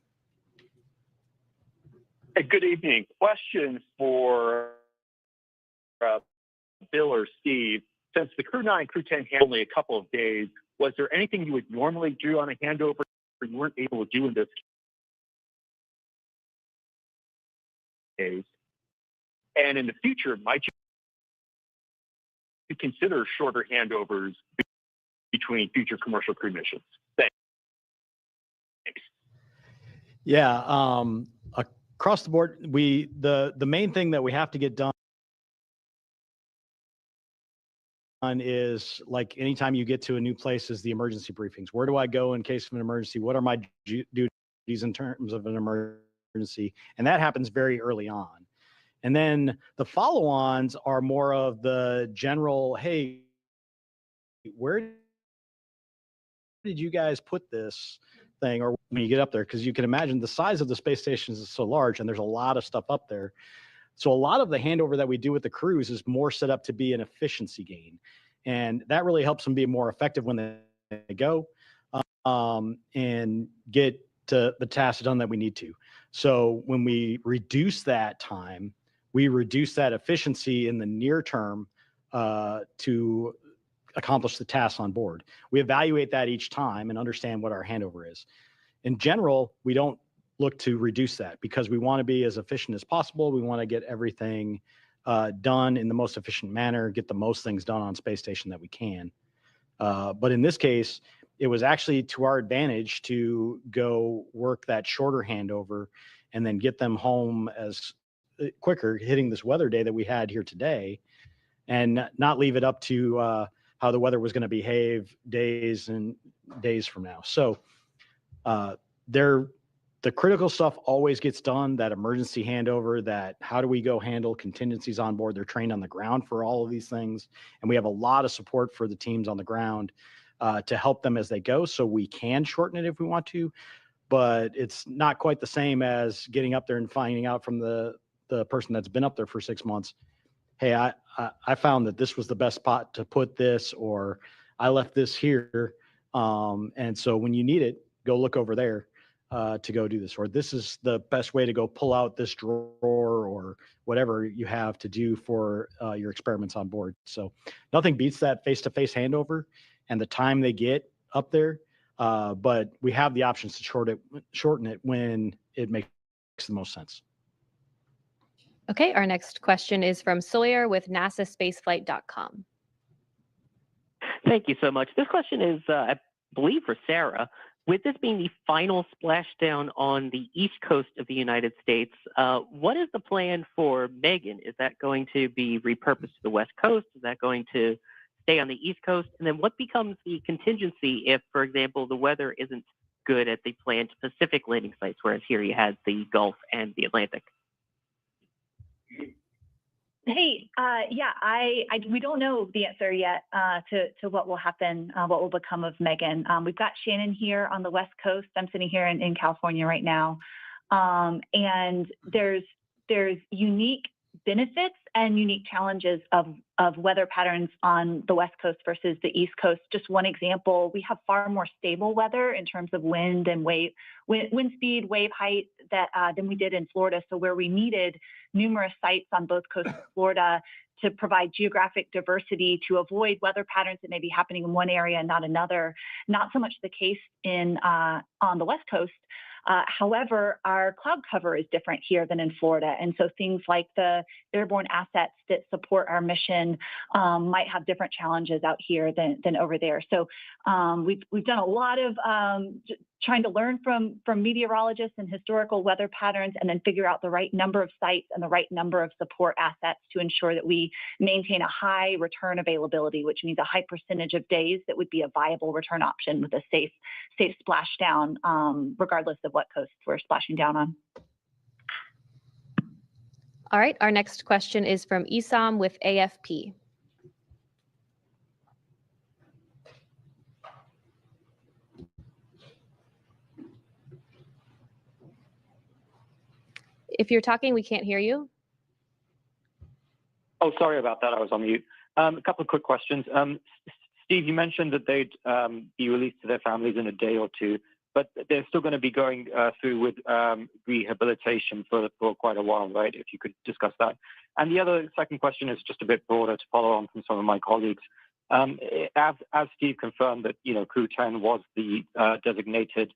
Hey, good evening. Question for Bill or Steve. Since the Crew 9, Crew 10 had only a couple of days, was there anything you would normally do on a handover you weren't able to do in this case? And in the future, might you consider shorter handovers between future commercial crew missions? Thanks. Yeah, across the board, the main thing that we have to get done is, like, anytime you get to a new place, is the emergency briefings. Where do I go in case of an emergency? What are my duties in terms of an emergency? And that happens very early on. And then the follow-ons are more of the general, hey, where did you guys put this thing? Or when you get up there, because you can imagine the size of the space stations is so large and there's a lot of stuff up there. So a lot of the handover that we do with the crews is more set up to be an efficiency gain. And that really helps them be more effective when they go and get to the tasks done that we need to. So when we reduce that time, we reduce that efficiency in the near term to accomplish the tasks on board. We evaluate that each time and understand what our handover is. In general, we don't look to reduce that because we want to be as efficient as possible. We want to get everything done in the most efficient manner, get the most things done on space station that we can. But in this case, it was actually to our advantage to go work that shorter handover and then get them home as quicker, hitting this weather day that we had here today, and not leave it up to how the weather was going to behave days and days from now. So the critical stuff always gets done, that emergency handover, that how do we go handle contingencies on board. They're trained on the ground for all of these things. And we have a lot of support for the teams on the ground to help them as they go. So we can shorten it if we want to, but it's not quite the same as getting up there and finding out from the person that's been up there for 6 months, hey, I found that this was the best spot to put this, or I left this here. And so when you need it, go look over there. To go do this, or this is the best way to go pull out this drawer, or whatever you have to do for your experiments on board. So nothing beats that face-to-face handover and the time they get up there. But we have the options to shorten it when it makes makes the most sense. Okay, our next question is from Sawyer with NASAspaceflight.com. Thank you so much. This question is, I believe, for Sarah. With this being the final splashdown on the east coast of the United States, what is the plan for Megan? Is that going to be repurposed to the west coast? Is that going to stay on the east coast? And then what becomes the contingency if, for example, the weather isn't good at the planned Pacific landing sites, whereas here you had the Gulf and the Atlantic? Hey, we don't know the answer yet to what will happen, what will become of Megan. We've got Shannon here on the West Coast. I'm sitting here in California right now, and there's unique benefits and unique challenges of weather patterns on the West Coast versus the East Coast. Just one example, we have far more stable weather in terms of wind and wind speed, wave height than we did in Florida. So where we needed numerous sites on both coasts of Florida to provide geographic diversity to avoid weather patterns that may be happening in one area and not another, not so much the case on the West Coast. However, our cloud cover is different here than in Florida. And so things like the airborne assets that support our mission might have different challenges out here than over there. So we've done a lot of trying to learn from meteorologists and historical weather patterns, and then figure out the right number of sites and the right number of support assets to ensure that we maintain a high return availability, which means a high percentage of days that would be a viable return option with a safe splashdown, regardless of what coast we're splashing down on. All right, our next question is from Isam with AFP. If you're talking, we can't hear you. Oh, sorry about that. I was on mute. A couple of quick questions. Steve, you mentioned that they'd be released to their families in a day or two, but they're still going to be going through with rehabilitation for quite a while, right? If you could discuss that. And the other second question is just a bit broader to follow on from some of my colleagues. As Steve confirmed that, Crew 10 was the designated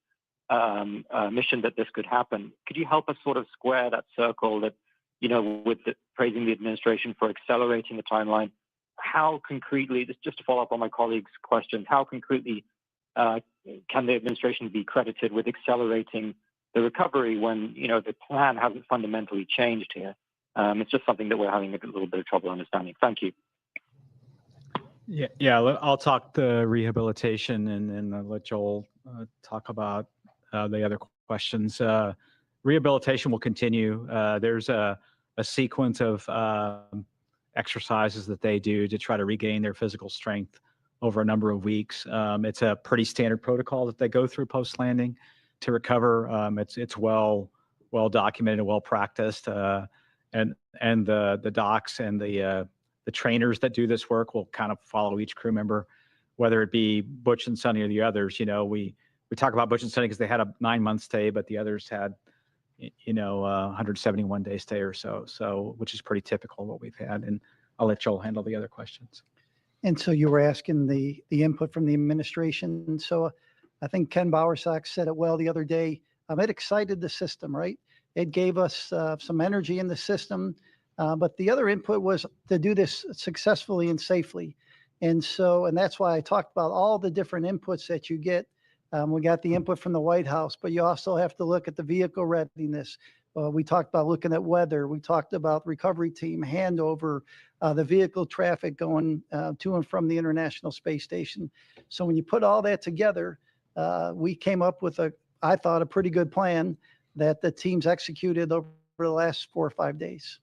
mission that this could happen, could you help us sort of square that circle that, with praising the administration for accelerating the timeline? How concretely, just to follow up on my colleagues' questions, how concretely can the administration be credited with accelerating the recovery when, the plan hasn't fundamentally changed here? It's just something that we're having a little bit of trouble understanding. Thank you. Yeah. I'll talk the rehabilitation and then I'll let Joel talk about the other questions. Rehabilitation will continue. There's a sequence of exercises that they do to try to regain their physical strength over a number of weeks. It's a pretty standard protocol that they go through post-landing to recover. It's well documented and well practiced. And the docs and the trainers that do this work will kind of follow each crew member, whether it be Butch and Sunny or the others. We talk about Butch and Sunny because they had a 9-month stay, but the others had 171-day stay or so, which is pretty typical of what we've had. And I'll let Joel handle the other questions. And so you were asking the input from the administration. So I think Ken Bowersox said it well the other day. It excited the system, right? It gave us some energy in the system, but the other input was to do this successfully and safely. And that's why I talked about all the different inputs that you get. We got the input from the White House, but you also have to look at the vehicle readiness. We talked about looking at weather. We talked about recovery team handover, the vehicle traffic going to and from the International Space Station. So when you put all that together, we came up with I thought, a pretty good plan that the teams executed over the last 4 or 5 days.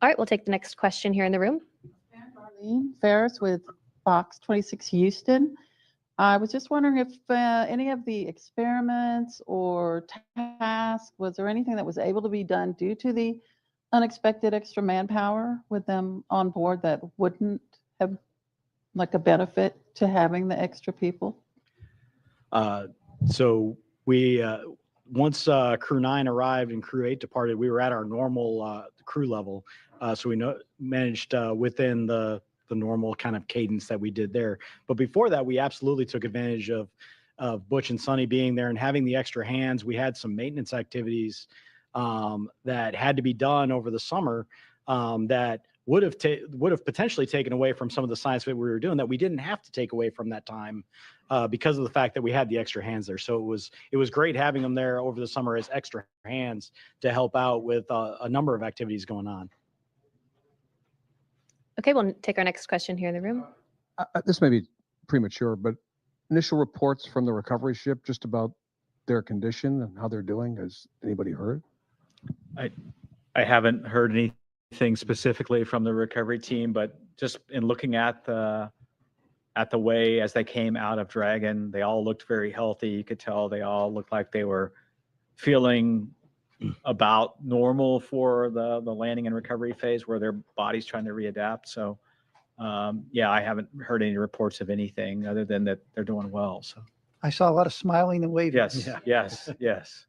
All right, we'll take the next question here in the room. Marlene Ferris with Fox 26 Houston. I was just wondering if any of the experiments or tasks, was there anything that was able to be done due to the unexpected extra manpower with them on board that wouldn't have like a benefit to having the extra people? So we, once Crew 9 arrived and Crew 8 departed, we were at our normal crew level. So we managed within the normal kind of cadence that we did there. But before that, we absolutely took advantage of of Butch and Sunny being there and having the extra hands. We had some maintenance activities that had to be done over the summer that would have potentially taken away from some of the science that we were doing that we didn't have to take away from that time because of the fact that we had the extra hands there. So it was great having them there over the summer as extra hands to help out with a number of activities going on. Okay, we'll take our next question here in the room. This may be premature, but initial reports from the recovery ship just about their condition and how they're doing. Has anybody heard? I haven't heard anything specifically from the recovery team, but just in looking at the way as they came out of Dragon, they all looked very healthy. You could tell they all looked like they were feeling about normal for the landing and recovery phase where their body's trying to readapt. So yeah, I haven't heard any reports of anything other than that they're doing well. So I saw a lot of smiling and waving. yes, yes.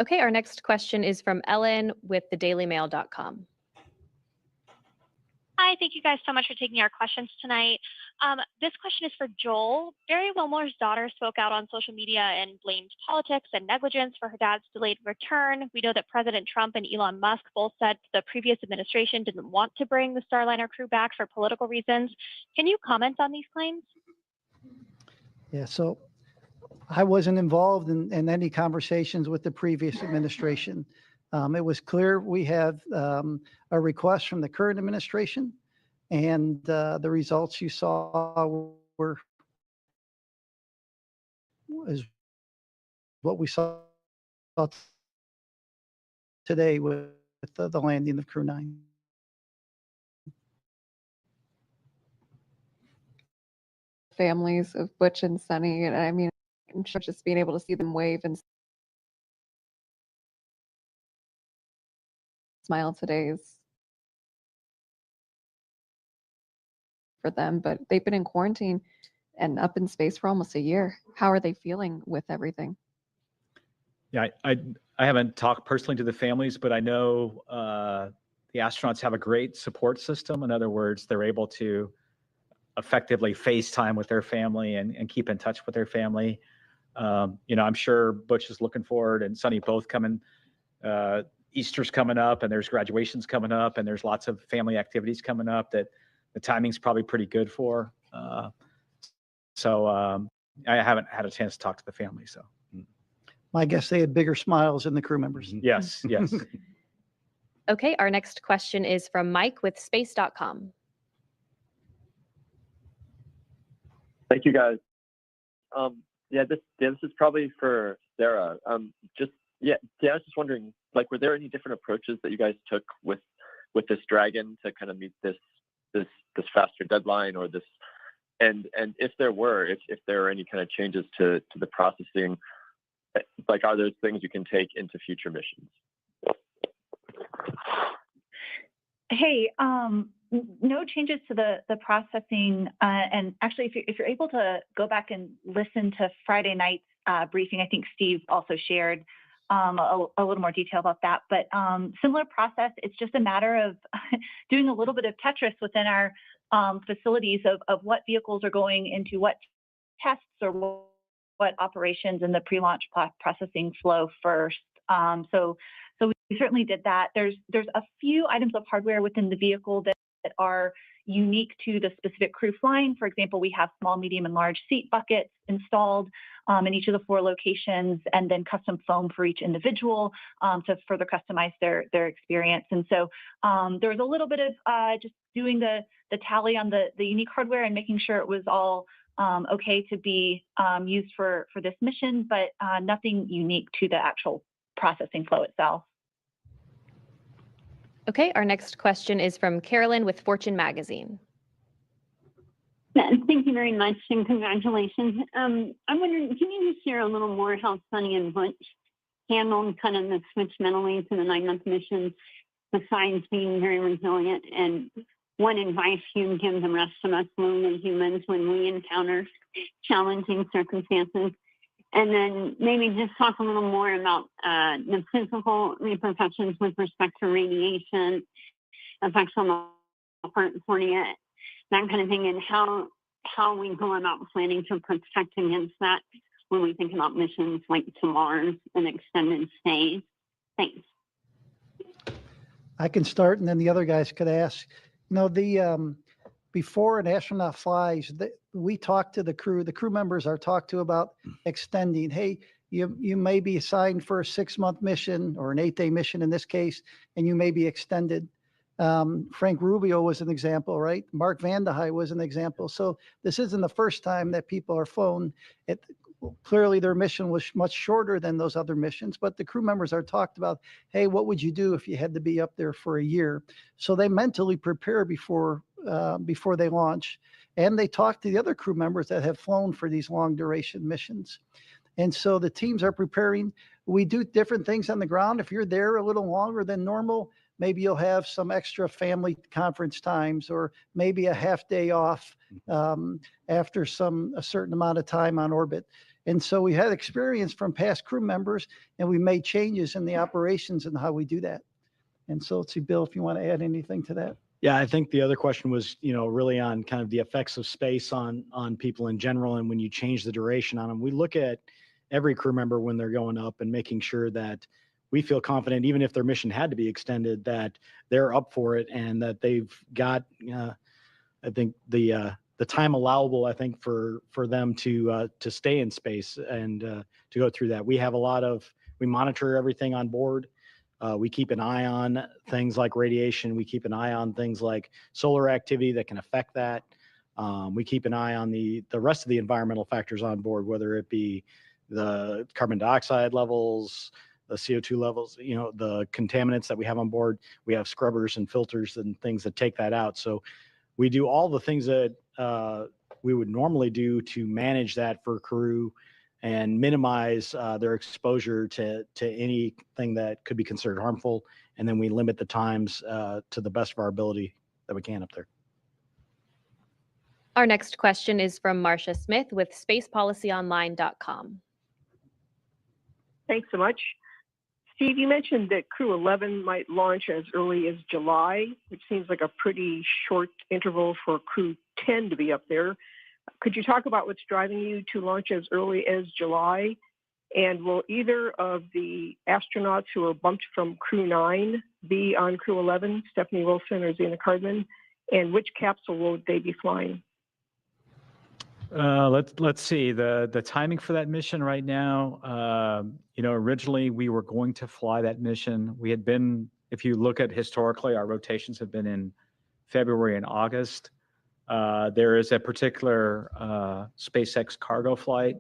Okay, our next question is from Ellen with thedailymail.com. Hi, thank you guys so much for taking our questions tonight. This question is for Joel. Barry Wilmore's daughter spoke out on social media and blamed politics and negligence for her dad's delayed return. We know that President Trump and Elon Musk both said the previous administration didn't want to bring the Starliner crew back for political reasons. Can you comment on these claims? Yeah, so I wasn't involved in any conversations with the previous administration. It was clear we have a request from the current administration, and the results you saw is what we saw today with the landing of Crew 9. Families of Butch and Sunny, and I mean, I'm sure just being able to see them wave and smile today is for them, but they've been in quarantine and up in space for almost a year. How are they feeling with everything? Yeah, I haven't talked personally to the families, but I know the astronauts have a great support system. In other words, they're able to effectively FaceTime with their family and keep in touch with their family. You know, I'm sure Butch is looking forward and Sunny both coming. Easter's coming up and there's graduations coming up and there's lots of family activities coming up that the timing's probably pretty good for. So I haven't had a chance to talk to the family. So My guess they had bigger smiles than the crew members. yes, yes. Okay, our next question is from Mike with space.com. Thank you, guys. This is probably for Sarah. I was just wondering, like, were there any different approaches that you guys took with this Dragon to kind of meet this faster deadline, or this, and if there were any kind of changes to the processing, like, are those things you can take into future missions? Hey, no changes to the processing. And actually, if you're able to go back and listen to Friday night's briefing, I think Steve also shared a little more detail about that. But similar process, it's just a matter of doing a little bit of Tetris within our facilities of what vehicles are going into what tests or what operations in the pre-launch processing flow first. So we certainly did that. There's a few items of hardware within the vehicle that are unique to the specific crew flying. For example, we have small, medium, and large seat buckets installed in each of the 4 locations, and then custom foam for each individual to further customize their experience. And so there was a little bit of just doing the tally on the unique hardware and making sure it was all okay to be used for this mission, but nothing unique to the actual processing flow itself. Okay, our next question is from Carolyn with Fortune Magazine. Thank you very much, and congratulations. I'm wondering, can you just share a little more how Sunny and Butch handled kind of the switch mentally to the 9-month mission, besides being very resilient? And what advice you would give the rest of us lonely humans when we encounter challenging circumstances? And then maybe just talk a little more about the physical repercussions with respect to radiation, effects on the heart and cornea, that kind of thing, and how how are we going about planning to protect against that when we think about missions like to Mars and extended stays? Thanks. I can start, and then the other guys could ask. You know, before an astronaut flies, we talk to the crew. The crew members are talked to about extending. Hey, you may be assigned for a 6-month mission or an 8-day mission in this case, and you may be extended. Frank Rubio was an example, right? Mark Vande Hei was an example. So this isn't the first time that people are flown. Clearly their mission was much shorter than those other missions, but the crew members are talked about, hey, what would you do if you had to be up there for a year? So they mentally prepare before they launch, and they talk to the other crew members that have flown for these long duration missions. And so the teams are preparing. We do different things on the ground. If you're there a little longer than normal, maybe you'll have some extra family conference times, or maybe a half day off after a certain amount of time on orbit. And so we had experience from past crew members, and we made changes in the operations and how we do that. And so let's see, Bill, if you want to add anything to that. Yeah, I think the other question was, really on kind of the effects of space on people in general, and when you change the duration on them. We look at every crew member when they're going up and making sure that we feel confident, even if their mission had to be extended, that they're up for it and that they've got, I think the time allowable, I think, for them to stay in space and to go through that. We monitor everything on board. We keep an eye on things like radiation. We keep an eye on things like solar activity that can affect that. We keep an eye on the rest of the environmental factors on board, whether it be the carbon dioxide levels, the CO2 levels, the contaminants that we have on board. We have scrubbers and filters and things that take that out. So we do all the things that we would normally do to manage that for crew and minimize their exposure to anything that could be considered harmful. And then we limit the times to the best of our ability that we can up there. Our next question is from Marcia Smith with spacepolicyonline.com. Thanks so much. Steve, you mentioned that Crew 11 might launch as early as July, which seems like a pretty short interval for Crew 10 to be up there. Could you talk about what's driving you to launch as early as July? And will either of the astronauts who are bumped from Crew 9 be on Crew 11, Stephanie Wilson or Zena Cardman? And which capsule will they be flying? Let's see the timing for that mission right now. Originally we were going to fly that mission. We had been, if you look at historically, our rotations have been in February and August. There is a particular SpaceX cargo flight,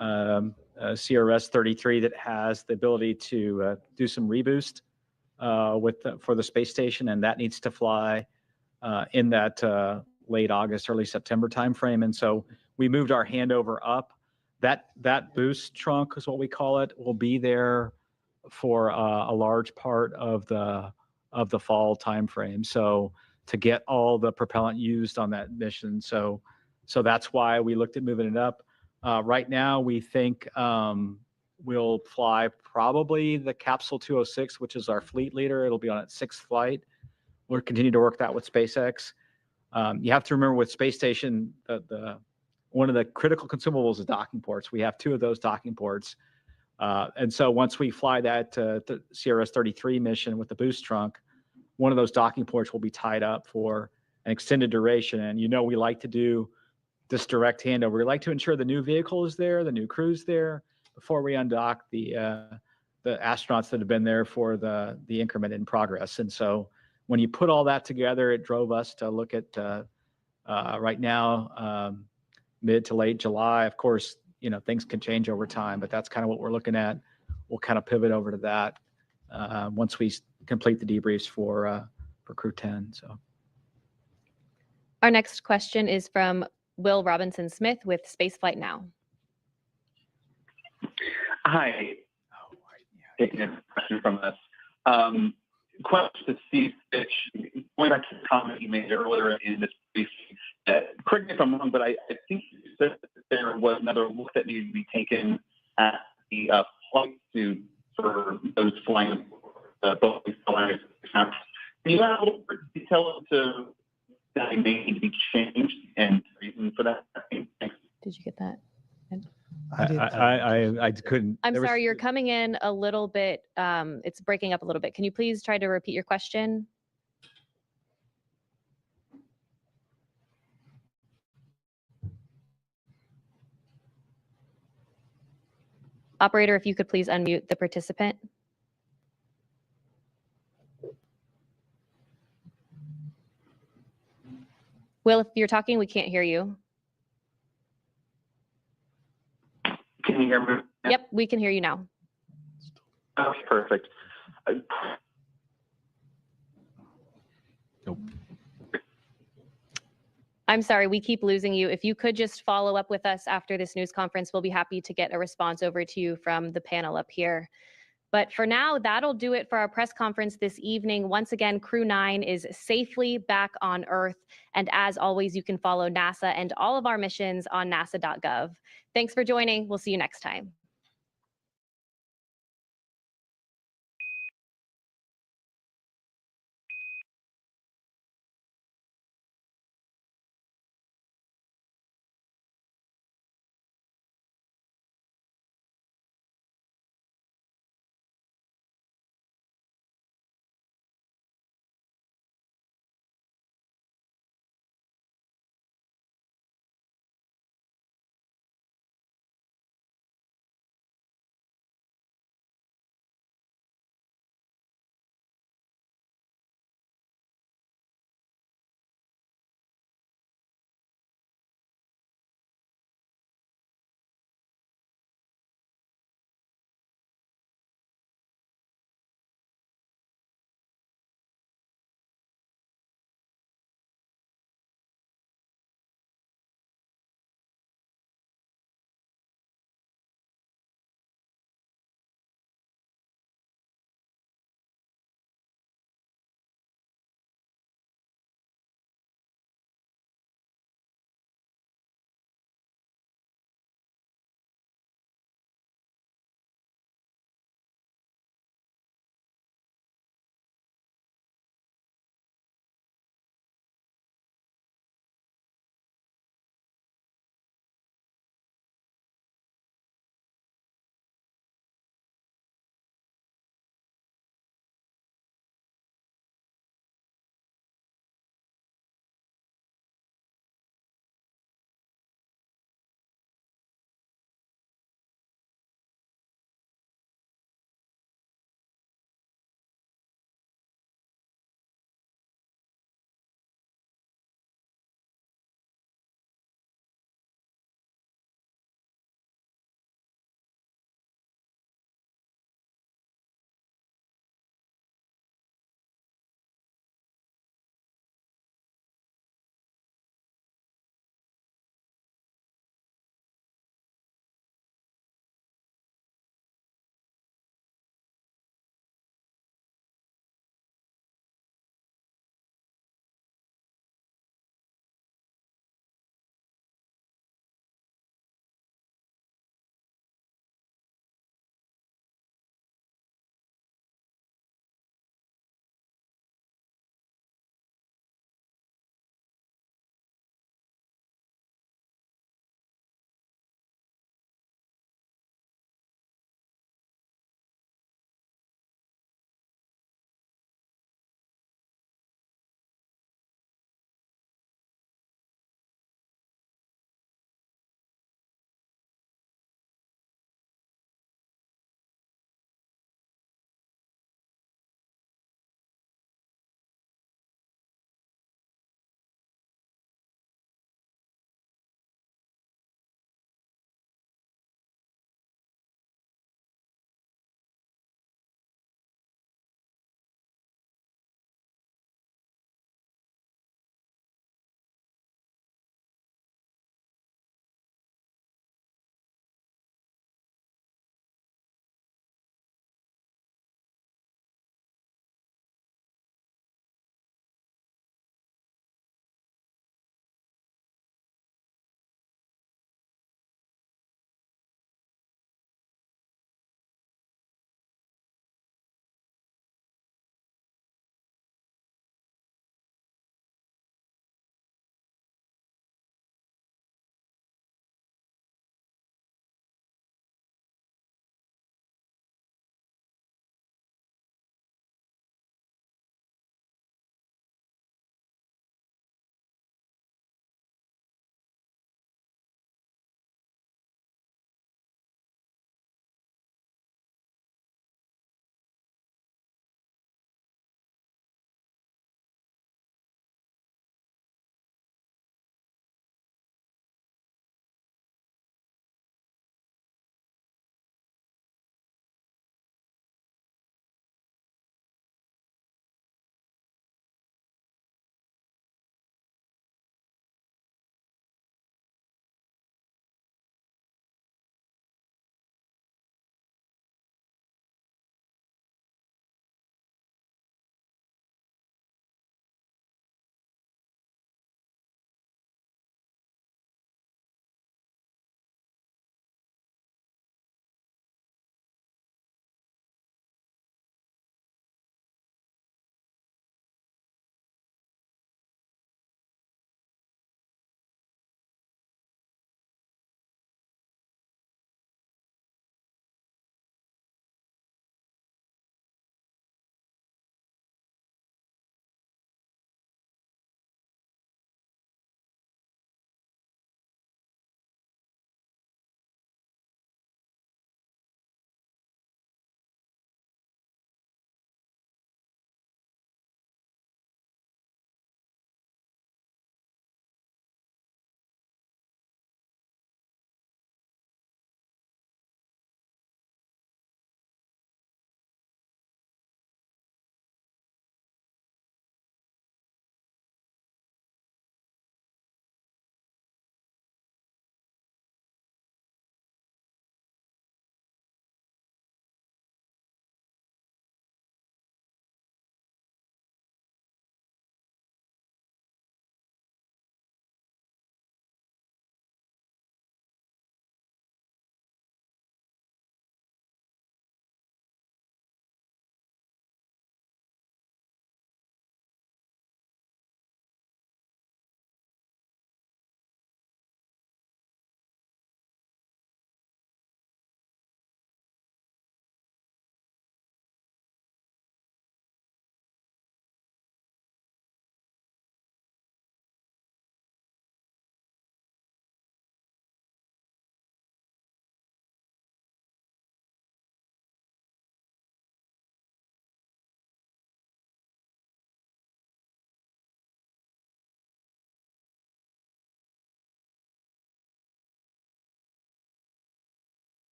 CRS 33, that has the ability to do some reboost for the space station, and that needs to fly in that late August, early September timeframe. And so we moved our handover up. That boost trunk is what we call it, will be there for a large part of the fall timeframe. So to get all the propellant used on that mission. So that's why we looked at moving it up. Right now, we think we'll fly probably the Capsule 206, which is our fleet leader. It'll be on its 6th flight. We'll continue to work that with SpaceX. You have to remember with space station, one of the critical consumables is docking ports. We have 2 of those docking ports. And so once we fly that the CRS 33 mission with the boost trunk, one of those docking ports will be tied up for an extended duration. And we like to do this direct handover. We like to ensure the new vehicle is there, the new crew's there, before we undock the astronauts that have been there for the increment in progress. And so when you put all that together, it drove us to look at right now, mid to late July. Of course, things can change over time, but that's kind of what we're looking at. We'll kind of pivot over to that once we complete the debriefs for Crew 10. So, our next question is from Will Robinson Smith with Spaceflight Now. Hi. Taking a question from us. Question to Steve Stitch, going back to the comment you made earlier in this briefing. Correct me if I'm wrong, but I think you said that there was another look that needed to be taken at the flight suit for those flying both these flyers. Can you add a little more detail to that may need to be changed and the reason for that. Thanks. Did you get that? I couldn't. I'm there was- sorry, you're coming in a little bit, it's breaking up a little bit. Can you please try to repeat your question? Operator, if you could please unmute the participant. Will, if you're talking, we can't hear you. Can you hear me? Yep, we can hear you now. Okay, perfect. I'm sorry, we keep losing you. If you could just follow up with us after this news conference, we'll be happy to get a response over to you from the panel up here. But for now, that'll do it for our press conference this evening. Once again, Crew 9 is safely back on Earth. And as always, you can follow NASA and all of our missions on nasa.gov. Thanks for joining. We'll see you next time.